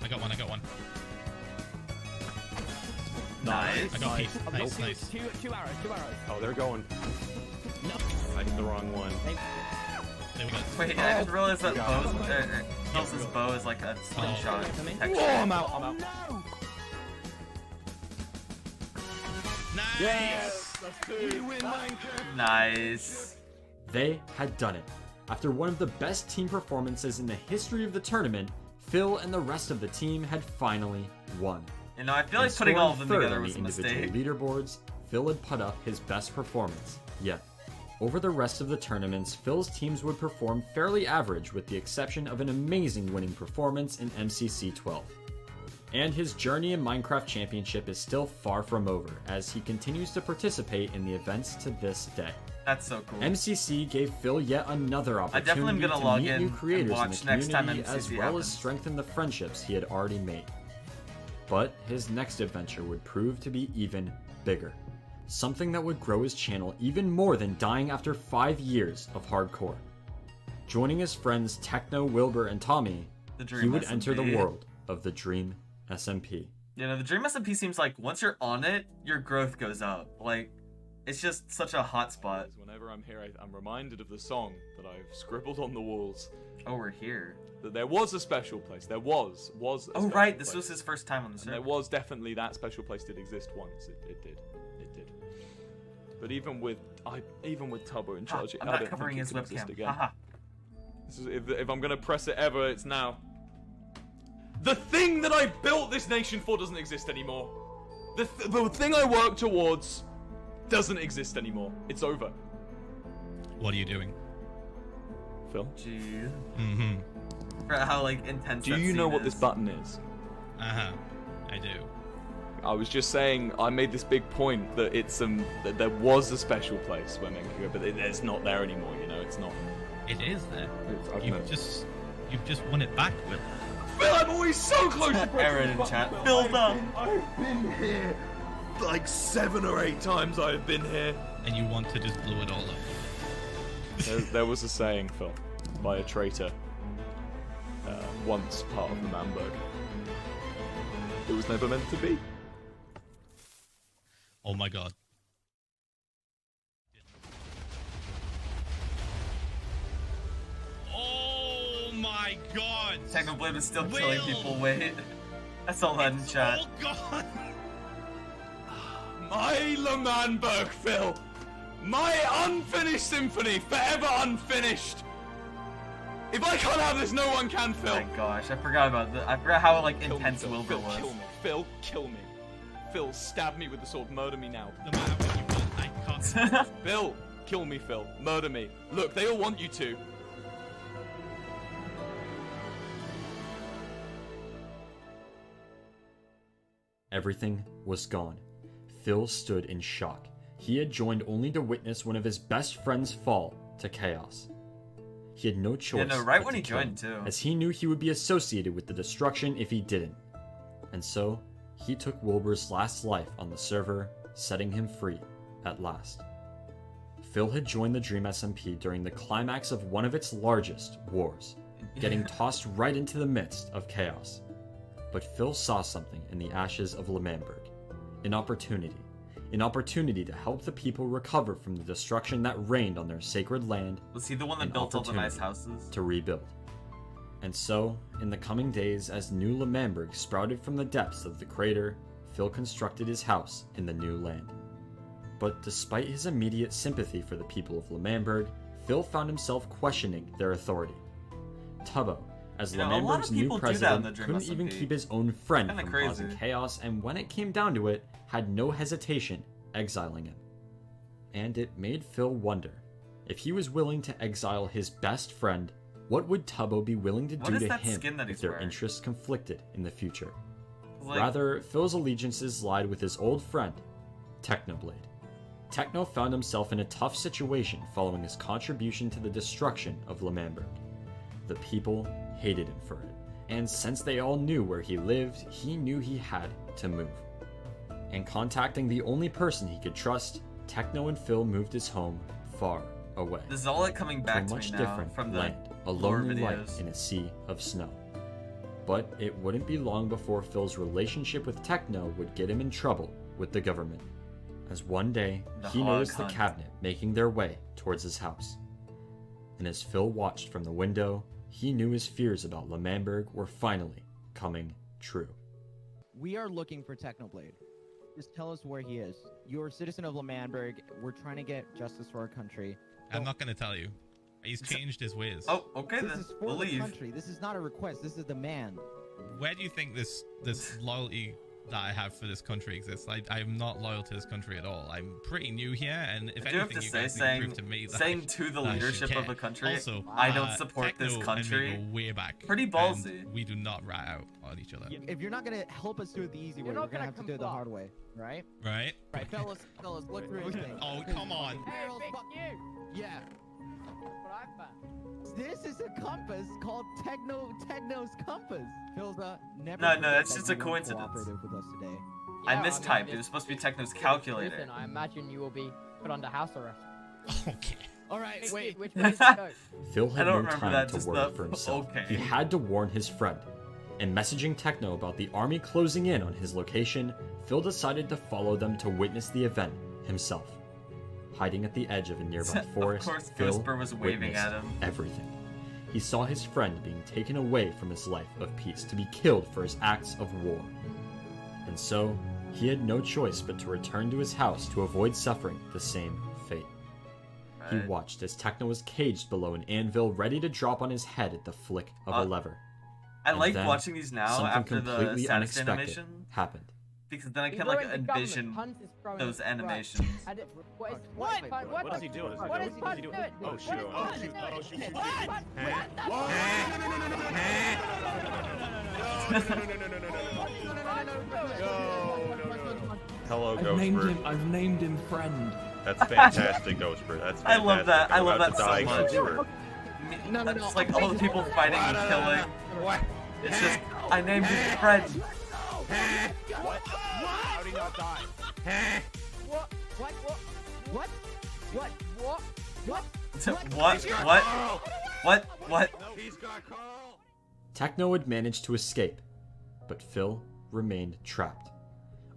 I got one. Nice. I got Pete. Nice, nice. Two arrows. Oh, they're going. I hit the wrong one. There we go. Wait, I just realized that Phil's bow is like a slingshot. Oh, I'm out. Nice! That's two. Win Minecraft. Nice. They had done it. After one of the best team performances in the history of the tournament, Phil and the rest of the team had finally won. You know, I feel like And putting all of scoring them third together on was the a individual mistake. leaderboards, Phil had put up his best performance yet. Over the rest of the tournaments, Phil's teams would perform fairly average with the exception of an amazing winning performance in MCC 12. And his journey in Minecraft Championship is still far from over, as he continues to participate in the events to this day. That's so cool. MCC gave Phil yet another definitely am opportunity gonna to log meet in new and creators in watch the next time community, as MCC well happens. as strengthen the friendships he had already made. But his next adventure would prove to be even bigger. Something that would grow his channel even more than dying after 5 years of hardcore. Joining his friends Techno, Wilbur, and Tommy, The Dream he would enter the SMP. world of the Dream SMP. You know, the Dream SMP seems like once you're on it, your growth goes up. Like, it's just such a hot spot. Whenever I'm here, I'm reminded of the song that I've scribbled on the walls. Oh, we're here. That there was a special place. There was. A Oh, special right. This place. was his first time on the And there server. was definitely that special place did exist once. It did. But even with Tubbo in charge, I'm I not don't covering think his it can exist webcam. again. Haha. This is, if I'm gonna press it ever, it's now. The thing that I built this nation for doesn't exist anymore. The thing I worked towards doesn't exist anymore. It's over. What are you doing? Phil, Jeez. Mm-hmm. For how, like, intense do that you know scene what this is. button is? Uh-huh. I do. I was just saying, I made this big point that it's that there was a special place where men could go, but it's not there anymore. You know, it's not. It is there. I've You've never- just won it back, Will. Phil, I'm always so close to pressing Aaron the in button. chat. Philza! I've been here like 7 or 8 times. I've been here. And you want to just blow it all up. There was a saying, Phil, by a traitor, once part of the Manberg. It was never meant to be. Oh my god. Oh my god! Technoblade is still killing Will! people. Wait. That's all that in chat. Oh god! My Manberg, Phil! My unfinished symphony, forever unfinished! If I can't have this, no one can, Oh Phil! my gosh, I forgot about that. I forgot how, like, Kill me, intense Phil. Wilbur Phil, was. kill me. Phil, kill me. Phil, stab me with the sword. Murder me now. No matter what you want, I can't. Phil, kill me, Phil. Murder me. Look, they all want you to. Everything was gone. Phil stood in shock. He had joined only to witness one of his best friends fall to chaos. He had no choice. Yeah, no, right but when to he kill joined, him, too. as he knew he would be associated with the destruction if he didn't. And so, he took Wilbur's last life on the server, setting him free at last. Phil had joined the Dream SMP during the climax of one of its largest wars, getting tossed right into the midst of chaos. But Phil saw something in the ashes of Lemannberg, an opportunity to help the people recover from the destruction that reigned on their sacred land. Was he the one that an built all the nice opportunity houses? to rebuild. And so, in the coming days, as new Lemannberg sprouted from the depths of the crater, Phil constructed his house in the new land. But despite his immediate sympathy for the people of Lemannberg, Phil found himself questioning their authority. Tubbo, as You know, a lot Lemannberg's of new people do that in the president, Dream couldn't even SMP. keep his own friend Kinda from crazy. causing chaos, and when it came down to it, had no hesitation exiling him. And it made Phil wonder, if he was willing to exile his best friend, what would Tubbo be willing to What do is to that him skin that if he's their wearing? interests conflicted in the future? Like, Rather, Phil's allegiances lied with his old friend, Technoblade. Techno found himself in a tough situation following his contribution to the destruction of Lemannberg. The people hated him for it, and since they all knew where he lived, he knew he had to move. And contacting the only person he could trust, Techno and Phil moved his home far away. this is all like coming To back a to much me now different from the land, a lore lonely light videos. in a sea of snow. But it wouldn't be long before Phil's relationship with Techno would get him in trouble with the government, as one day The he hog noticed the hunt. cabinet making their way towards his house. And as Phil watched from the window, he knew his fears about Lemannberg were finally coming true. We are looking for Technoblade. Just tell us where he is. You're a citizen of Lemannberg. We're trying to get justice for our country. I'm not going to tell you. He's changed his ways. Oh, okay This then. is for We'll the leave. country. This is not a request. This is a demand. Where do you think this loyalty that I have for this country exists? I'm not loyal to this country at all. I'm pretty new here, and if I do have anything, to you say, guys need to prove to me that saying to the that I should leadership of care. a country, Also, I don't support Techno this and me country. go way back. Pretty and ballsy. we do not rat out on each other. If you're not gonna help us do it the easy way, You're we're not gonna gonna have to do it the comply. hard way, right? Right? Right, fellas, look through his thing. Oh, come on. Hey, Girls, fuck fuck- you! Yeah. That's what I found. This is a compass called Techno's compass. Philza, never. No, forget that's that just you a weren't coincidence. cooperative with us today. I Yeah, mistyped. mean, It was supposed to be if- Techno's if calculator. proven, I imagine you will be put under house arrest. Okay. All right, wait. Which way does it go? Phil I had don't no remember time that, to just worry the- for himself. okay. He had to warn his friend. And messaging Techno about the army closing in on his location, Phil decided to follow them to witness the event himself. Hiding at the edge of a nearby forest, Of course, Phil Ghostbur was waving witnessed at him. everything. He saw his friend being taken away from his life of peace to be killed for his acts of war. And so, he had no choice but to return to his house to avoid suffering the same fate. He Right. watched as Techno was caged below an anvil ready to drop on his head at the flick of a lever. I And like then watching these now Something after completely the status unexpected animation happened. because then I He's can like going to government. envision Punt is throwing those it. animations. Right. What is What? what? What is he doing? What is Punt doing? doing? Oh, What shoot. is Oh, Punt shoot. doing? Oh, shoot, shoot, What? shoot. What the Hello, I've named Ghostbird. him friend. That's fantastic, Ghostbird. That's fantastic. I love that. I I'm love about that to die, so much. Ghostbird. No, It's like all the people fighting and killing. What? It's just I named his friend. What? How did he not die? What? What? What? What? What? What? What? No, he's got Carl. Techno had managed to escape, but Phil remained trapped.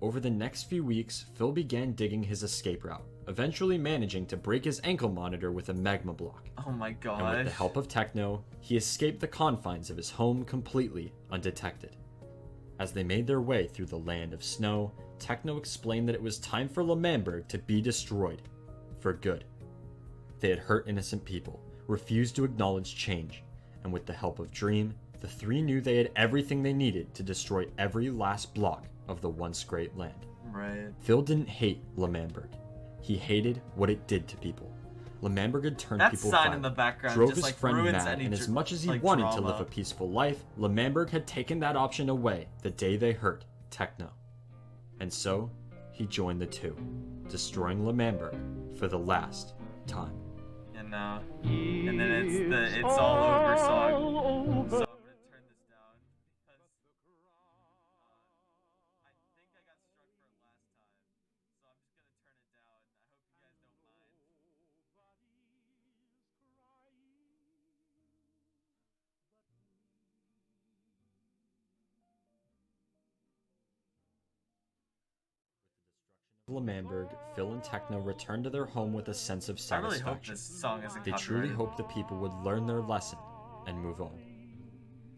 Over the next few weeks, Phil began digging his escape route, eventually managing to break his ankle monitor with a magma block. Oh my And with gosh. the help of Techno, he escaped the confines of his home completely undetected. As they made their way through the land of snow, Techno explained that it was time for Lemannberg to be destroyed. For good. They had hurt innocent people, refused to acknowledge change, and with the help of Dream, the three knew they had everything they needed to destroy every last block of the once great land. Right. Phil didn't hate Lemannberg. He hated what it did to people. Lemannberg had turned That people sign violent, in the background drove just his like friend ruins mad, any and as much as he like, wanted to drama. live a peaceful life, Lemannberg had taken that option away the day they hurt Techno. And so, he joined the two, destroying L'Manberg for the last time. And then it's all over song. So I'm gonna turn this down because I think I got struck for it last time. So I'm just gonna turn it down. I hope you guys don't mind. L'Manberg, Phil and Techno returned to their home with a sense of I really hope satisfaction. this song isn't They truly copyrighted. hoped the people would learn their lesson and move on.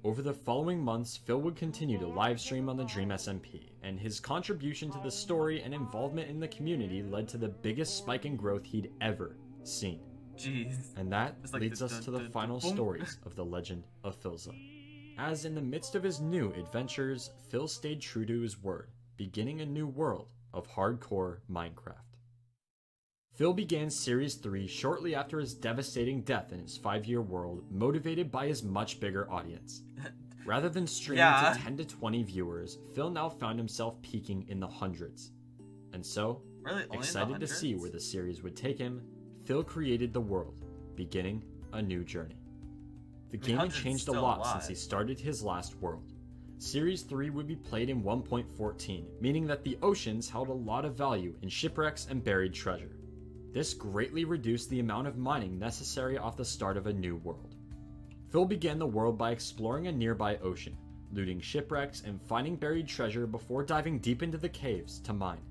Over the following months, Phil would continue to livestream on the Dream SMP, and his contribution to the story and involvement in the community led to the biggest spike in growth he'd ever seen. Jeez. And that It's like leads the us to the dun, dun, final dun, boom. stories of the legend of Philza. As in the midst of his new adventures, Phil stayed true to his word, beginning a new world of hardcore Minecraft. Phil began Series 3 shortly after his devastating death in his 5-year world, motivated by his much bigger audience. Rather than streaming Yeah. to 10 to 20 viewers, Phil now found himself peaking in the hundreds. And so, Really? Only excited in the to see hundreds? where the series would take him, Phil created the world, beginning a new journey. The game had 100's changed a still lot a lot. since he started his last world. Series 3 would be played in 1.14, meaning that the oceans held a lot of value in shipwrecks and buried treasure. This greatly reduced the amount of mining necessary off the start of a new world. Phil began the world by exploring a nearby ocean, looting shipwrecks and finding buried treasure before diving deep into the caves to mine.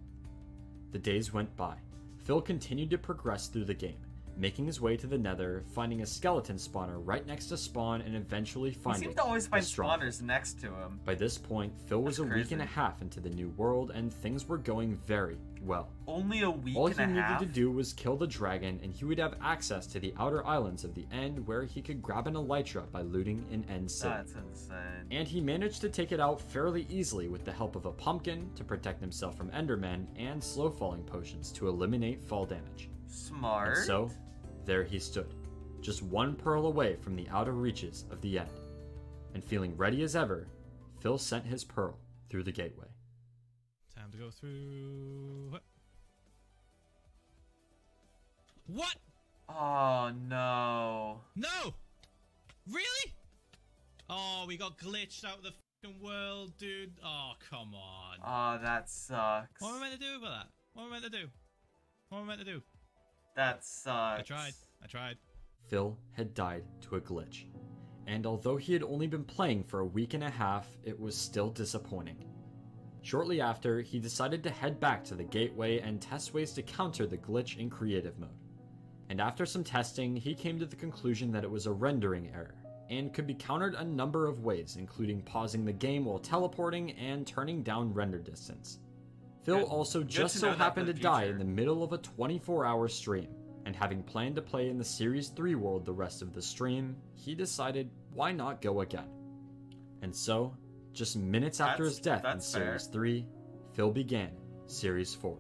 The days went by. Phil continued to progress through the game, making his way to the Nether, finding a skeleton spawner right next to spawn, and eventually He finding seems to always a find stronghold. spawners next to him. By this point, Phil was That's a week and a crazy. half into the new world, and things were going very well. Only a week All and he a needed half? to do was kill the dragon, and he would have access to the outer islands of the End, where he could grab an elytra by looting an End city. That's insane. And he managed to take it out fairly easily with the help of a pumpkin to protect himself from Endermen and slow falling potions to eliminate fall damage. Smart. And so, there he stood, just one pearl away from the outer reaches of the End. And feeling ready as ever, Phil sent his pearl through the gateway. Time to go through. What? Oh no. No! Really? Oh, we got glitched out of the fucking world, dude. Oh, come on. Oh, that sucks. What am I meant to do about that? What am I meant to do? What am I meant to do? That sucks. I tried. Phil had died to a glitch. And although he had only been playing for a week and a half, it was still disappointing. Shortly after, he decided to head back to the gateway and test ways to counter the glitch in creative mode. And after some testing, he came to the conclusion that it was a rendering error, and could be countered a number of ways, including pausing the game while teleporting and turning down render distance. Phil Good- also good just to so know that for happened to the die future. in the middle of a 24-hour stream, and having planned to play in the Series 3 world the rest of the stream, he decided why not go again. And so, just minutes after his death in that's fair. Series 3, Phil began Series 4.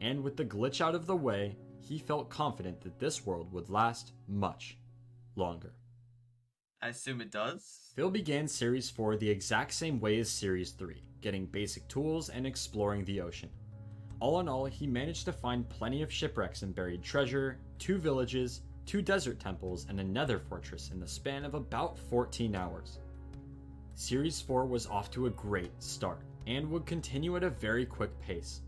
And with the glitch out of the way, he felt confident that this world would last much longer. I assume it does. Phil began Series 4 the exact same way as Series 3, getting basic tools and exploring the ocean. All in all, he managed to find plenty of shipwrecks and buried treasure, 2 villages, 2 desert temples, and a nether fortress in the span of about 14 hours. Series 4 was off to a great start, and would continue at a very quick pace.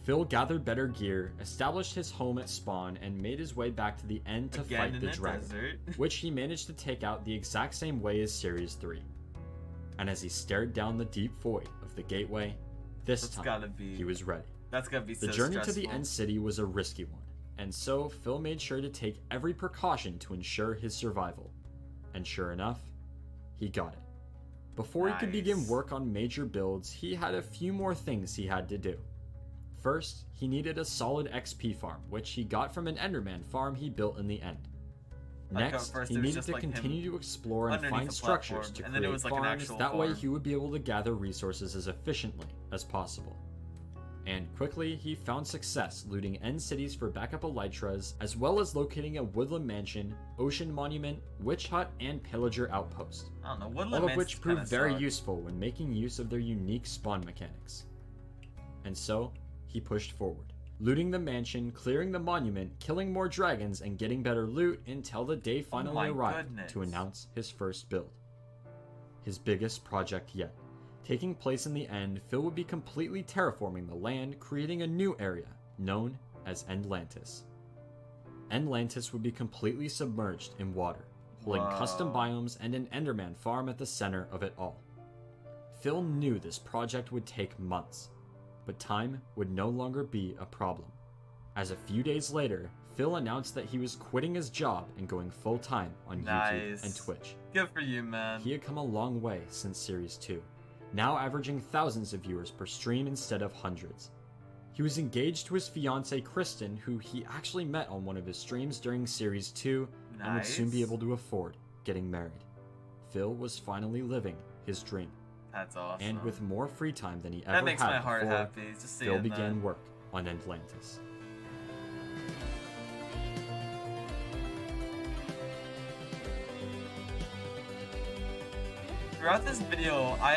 Phil gathered better gear, established his home at spawn, and made his way back to the End to Again fight in the the dragon, desert. which he managed to take out the exact same way as Series 3. And as he stared down the deep void of the gateway, this That's time gotta be. he was ready. That's gotta be The so journey to stressful. the End City was a risky one, and so Phil made sure to take every precaution to ensure his survival. And sure enough, he got it. Before he could begin Nice. work on major builds, he had a few more things he had to do. First, he needed a solid XP farm, which he got from an Enderman farm he built in the End. Like, at Next, first he it was needed just to like him continue to explore and underneath find a structures platform, to and then it create was like an farms, actual that way farm. he would be able to gather resources as efficiently as possible. And quickly, he found success looting End cities for backup elytras, as well as locating a woodland mansion, ocean monument, witch hut, and pillager outpost. I don't know. Woodland All of Mansions which proved kinda very suck. useful when making use of their unique spawn mechanics. And so, he pushed forward, looting the mansion, clearing the monument, killing more dragons, and getting better loot until the day finally my arrived goodness. to announce his first build. His biggest project yet. Taking place in the end, Phil would be completely terraforming the land, creating a new area, known as Endlantis. Endlantis would be completely submerged in water, holding custom biomes and an Enderman farm at the center of it all. Phil knew this project would take months, but time would no longer be a problem. As a few days later, Phil announced that he was quitting his job and going full-time on YouTube and Twitch. Good for you, man. He had come a long way since Series 2, now averaging thousands of viewers per stream instead of hundreds. He was engaged to his fiancée Kristen, who he actually met on one of his streams during Series 2 and would soon be able to afford getting married. Phil was finally living his dream. That's awesome. And with more free time than he ever that makes had my heart before, happy. Just Phil seeing began that. work on Endlantis. Throughout this video, I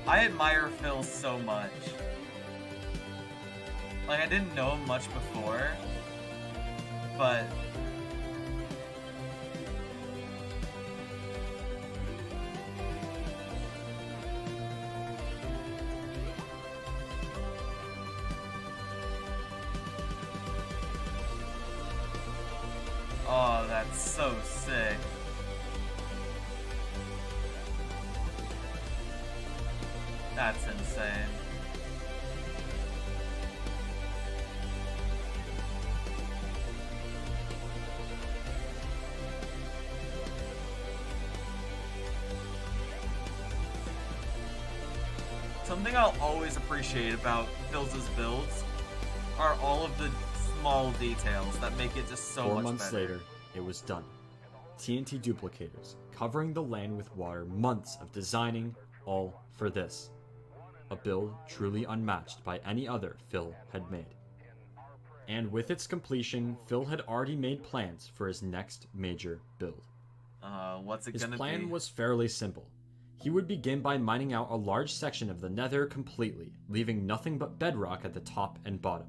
admire Phil so much. Like, I didn't know him much before, but oh, that's so sick. That's insane. Something I'll always appreciate about Philza's builds are all of the small details that make it just so much better. 4 months later, it was done. TNT duplicators, covering the land with water, months of designing, all for this. A build truly unmatched by any other Phil had made. And with its completion, Phil had already made plans for his next major build. What's it His gonna be? plan was fairly simple. He would begin by mining out a large section of the Nether completely, leaving nothing but bedrock at the top and bottom.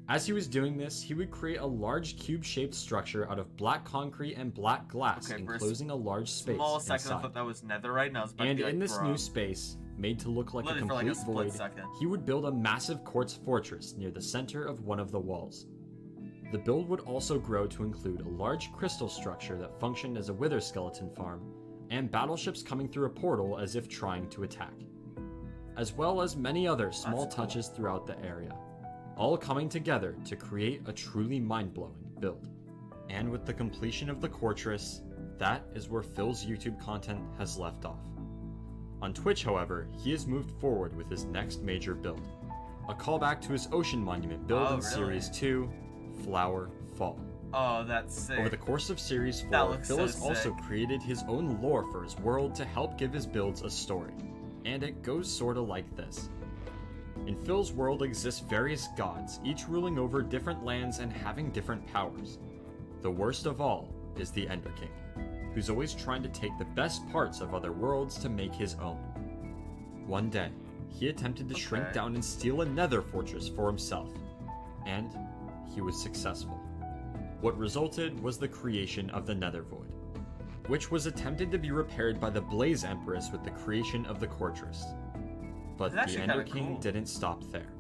As he was doing this, he would create a large cube-shaped structure out of black concrete and black glass, Okay, for a enclosing a large space Small second, I inside. thought that was netherite, and I was about And to be like, in this bro. new space, made to look like a Literally for, like, a complete split void, second. he would build a massive quartz fortress near the center of one of the walls. The build would also grow to include a large crystal structure that functioned as a wither skeleton farm, and battleships coming through a portal as if trying to attack, as well as many other small That's cool. touches throughout the area, all coming together to create a truly mind-blowing build. And with the completion of the Fortress, that is where Phil's YouTube content has left off. On Twitch, however, he has moved forward with his next major build, a callback to his Ocean Monument build in really? Series 2, Flower Fall. Oh, that's sick. Over the course of Series That 4, looks Phil so has also sick. created his own lore for his world to help give his builds a story. And it goes sorta like this. In Phil's world exist various gods, each ruling over different lands and having different powers. The worst of all is the Ender King, who's always trying to take the best parts of other worlds to make his own. One day, he attempted to shrink down and steal a nether fortress for himself, and he was successful. What resulted was the creation of the Nether Void, which was attempted to be repaired by the Blaze Empress with the creation of the Fortress. But It's the actually Ender kinda King cool. didn't stop there.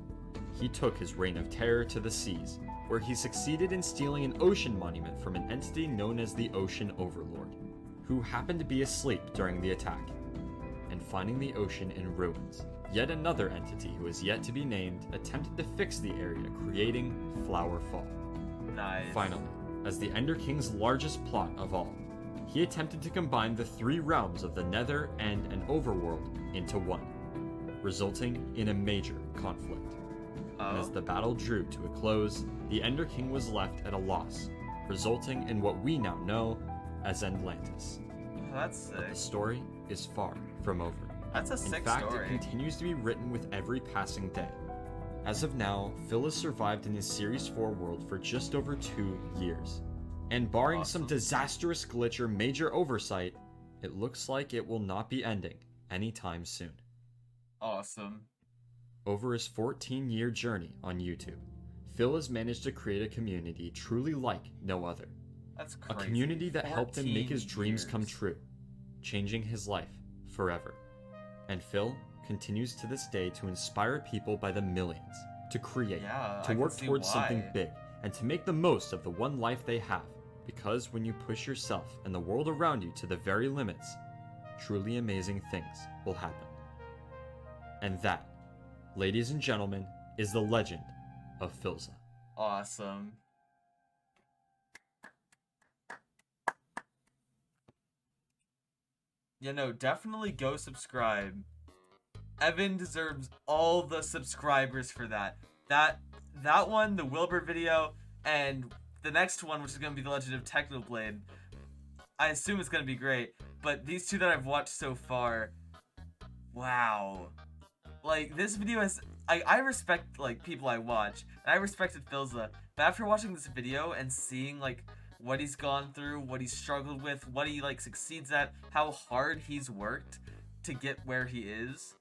He took his reign of terror to the seas, where he succeeded in stealing an ocean monument from an entity known as the Ocean Overlord, who happened to be asleep during the attack, and finding the ocean in ruins. Yet another entity who is yet to be named attempted to fix the area, creating Flower Fall. Nice. Finally, as the Ender King's largest plot of all, he attempted to combine the three realms of the Nether, End, and Overworld into one, resulting in a major conflict. And as the battle drew to a close, the Ender King was left at a loss, resulting in what we now know as Endlantis. Oh, that's But sick. the story is far from over. That's a In sick fact, story. it continues to be written with every passing day. As of now, Phil has survived in his Series 4 world for just over 2 years. And barring some Awesome. disastrous glitch or major oversight, it looks like it will not be ending anytime soon. Awesome. Over his 14-year journey on YouTube, Phil has managed to create a community truly like no other. That's A crazy. community that helped him make 14 his dreams come years. true, changing his life forever. And Phil continues to this day to inspire people by the millions to create, Yeah, to I can work see towards something why. big, and to make the most of the one life they have. Because when you push yourself and the world around you to the very limits, truly amazing things will happen. And that, ladies and gentlemen, is the legend of Philza. Awesome. Yeah, no, definitely go subscribe. Evan deserves all the subscribers for that. That one, the Wilbur video, and the next one, which is going to be the Legend of Technoblade. I assume it's going to be great, but these two that I've watched so far, wow. Like, this video has... I respect, like, people I watch, and I respected Philza, but after watching this video and seeing, like, what he's gone through, what he's struggled with, what he, like, succeeds at, how hard he's worked to get where he is,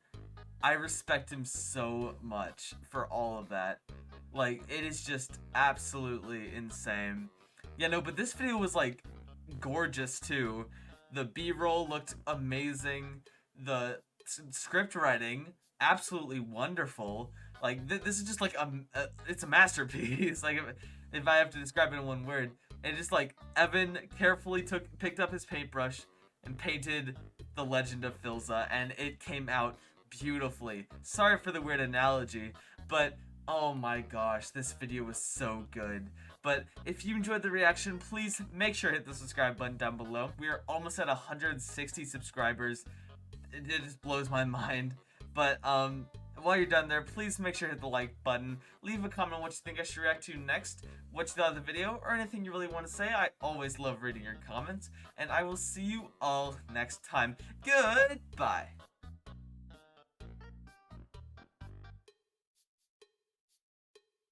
I respect him so much for all of that. Like, it is just absolutely insane. Yeah, no, but this video was, like, gorgeous, too. The B-roll looked amazing. The script writing, absolutely wonderful. Like, this is just, like, it's a masterpiece. Like, if I have to describe it in one word. And just, like, Evan carefully picked up his paintbrush and painted the Legend of Philza, and it came out beautifully. Sorry for the weird analogy, but oh my gosh, this video was so good. But if you enjoyed the reaction, please make sure to hit the subscribe button down below. We are almost at 160 subscribers. It just blows my mind. But while you're done there, please make sure to hit the like button. Leave a comment on what you think I should react to next, what you thought of the video, or anything you really want to say. I always love reading your comments, and I will see you all next time. Goodbye.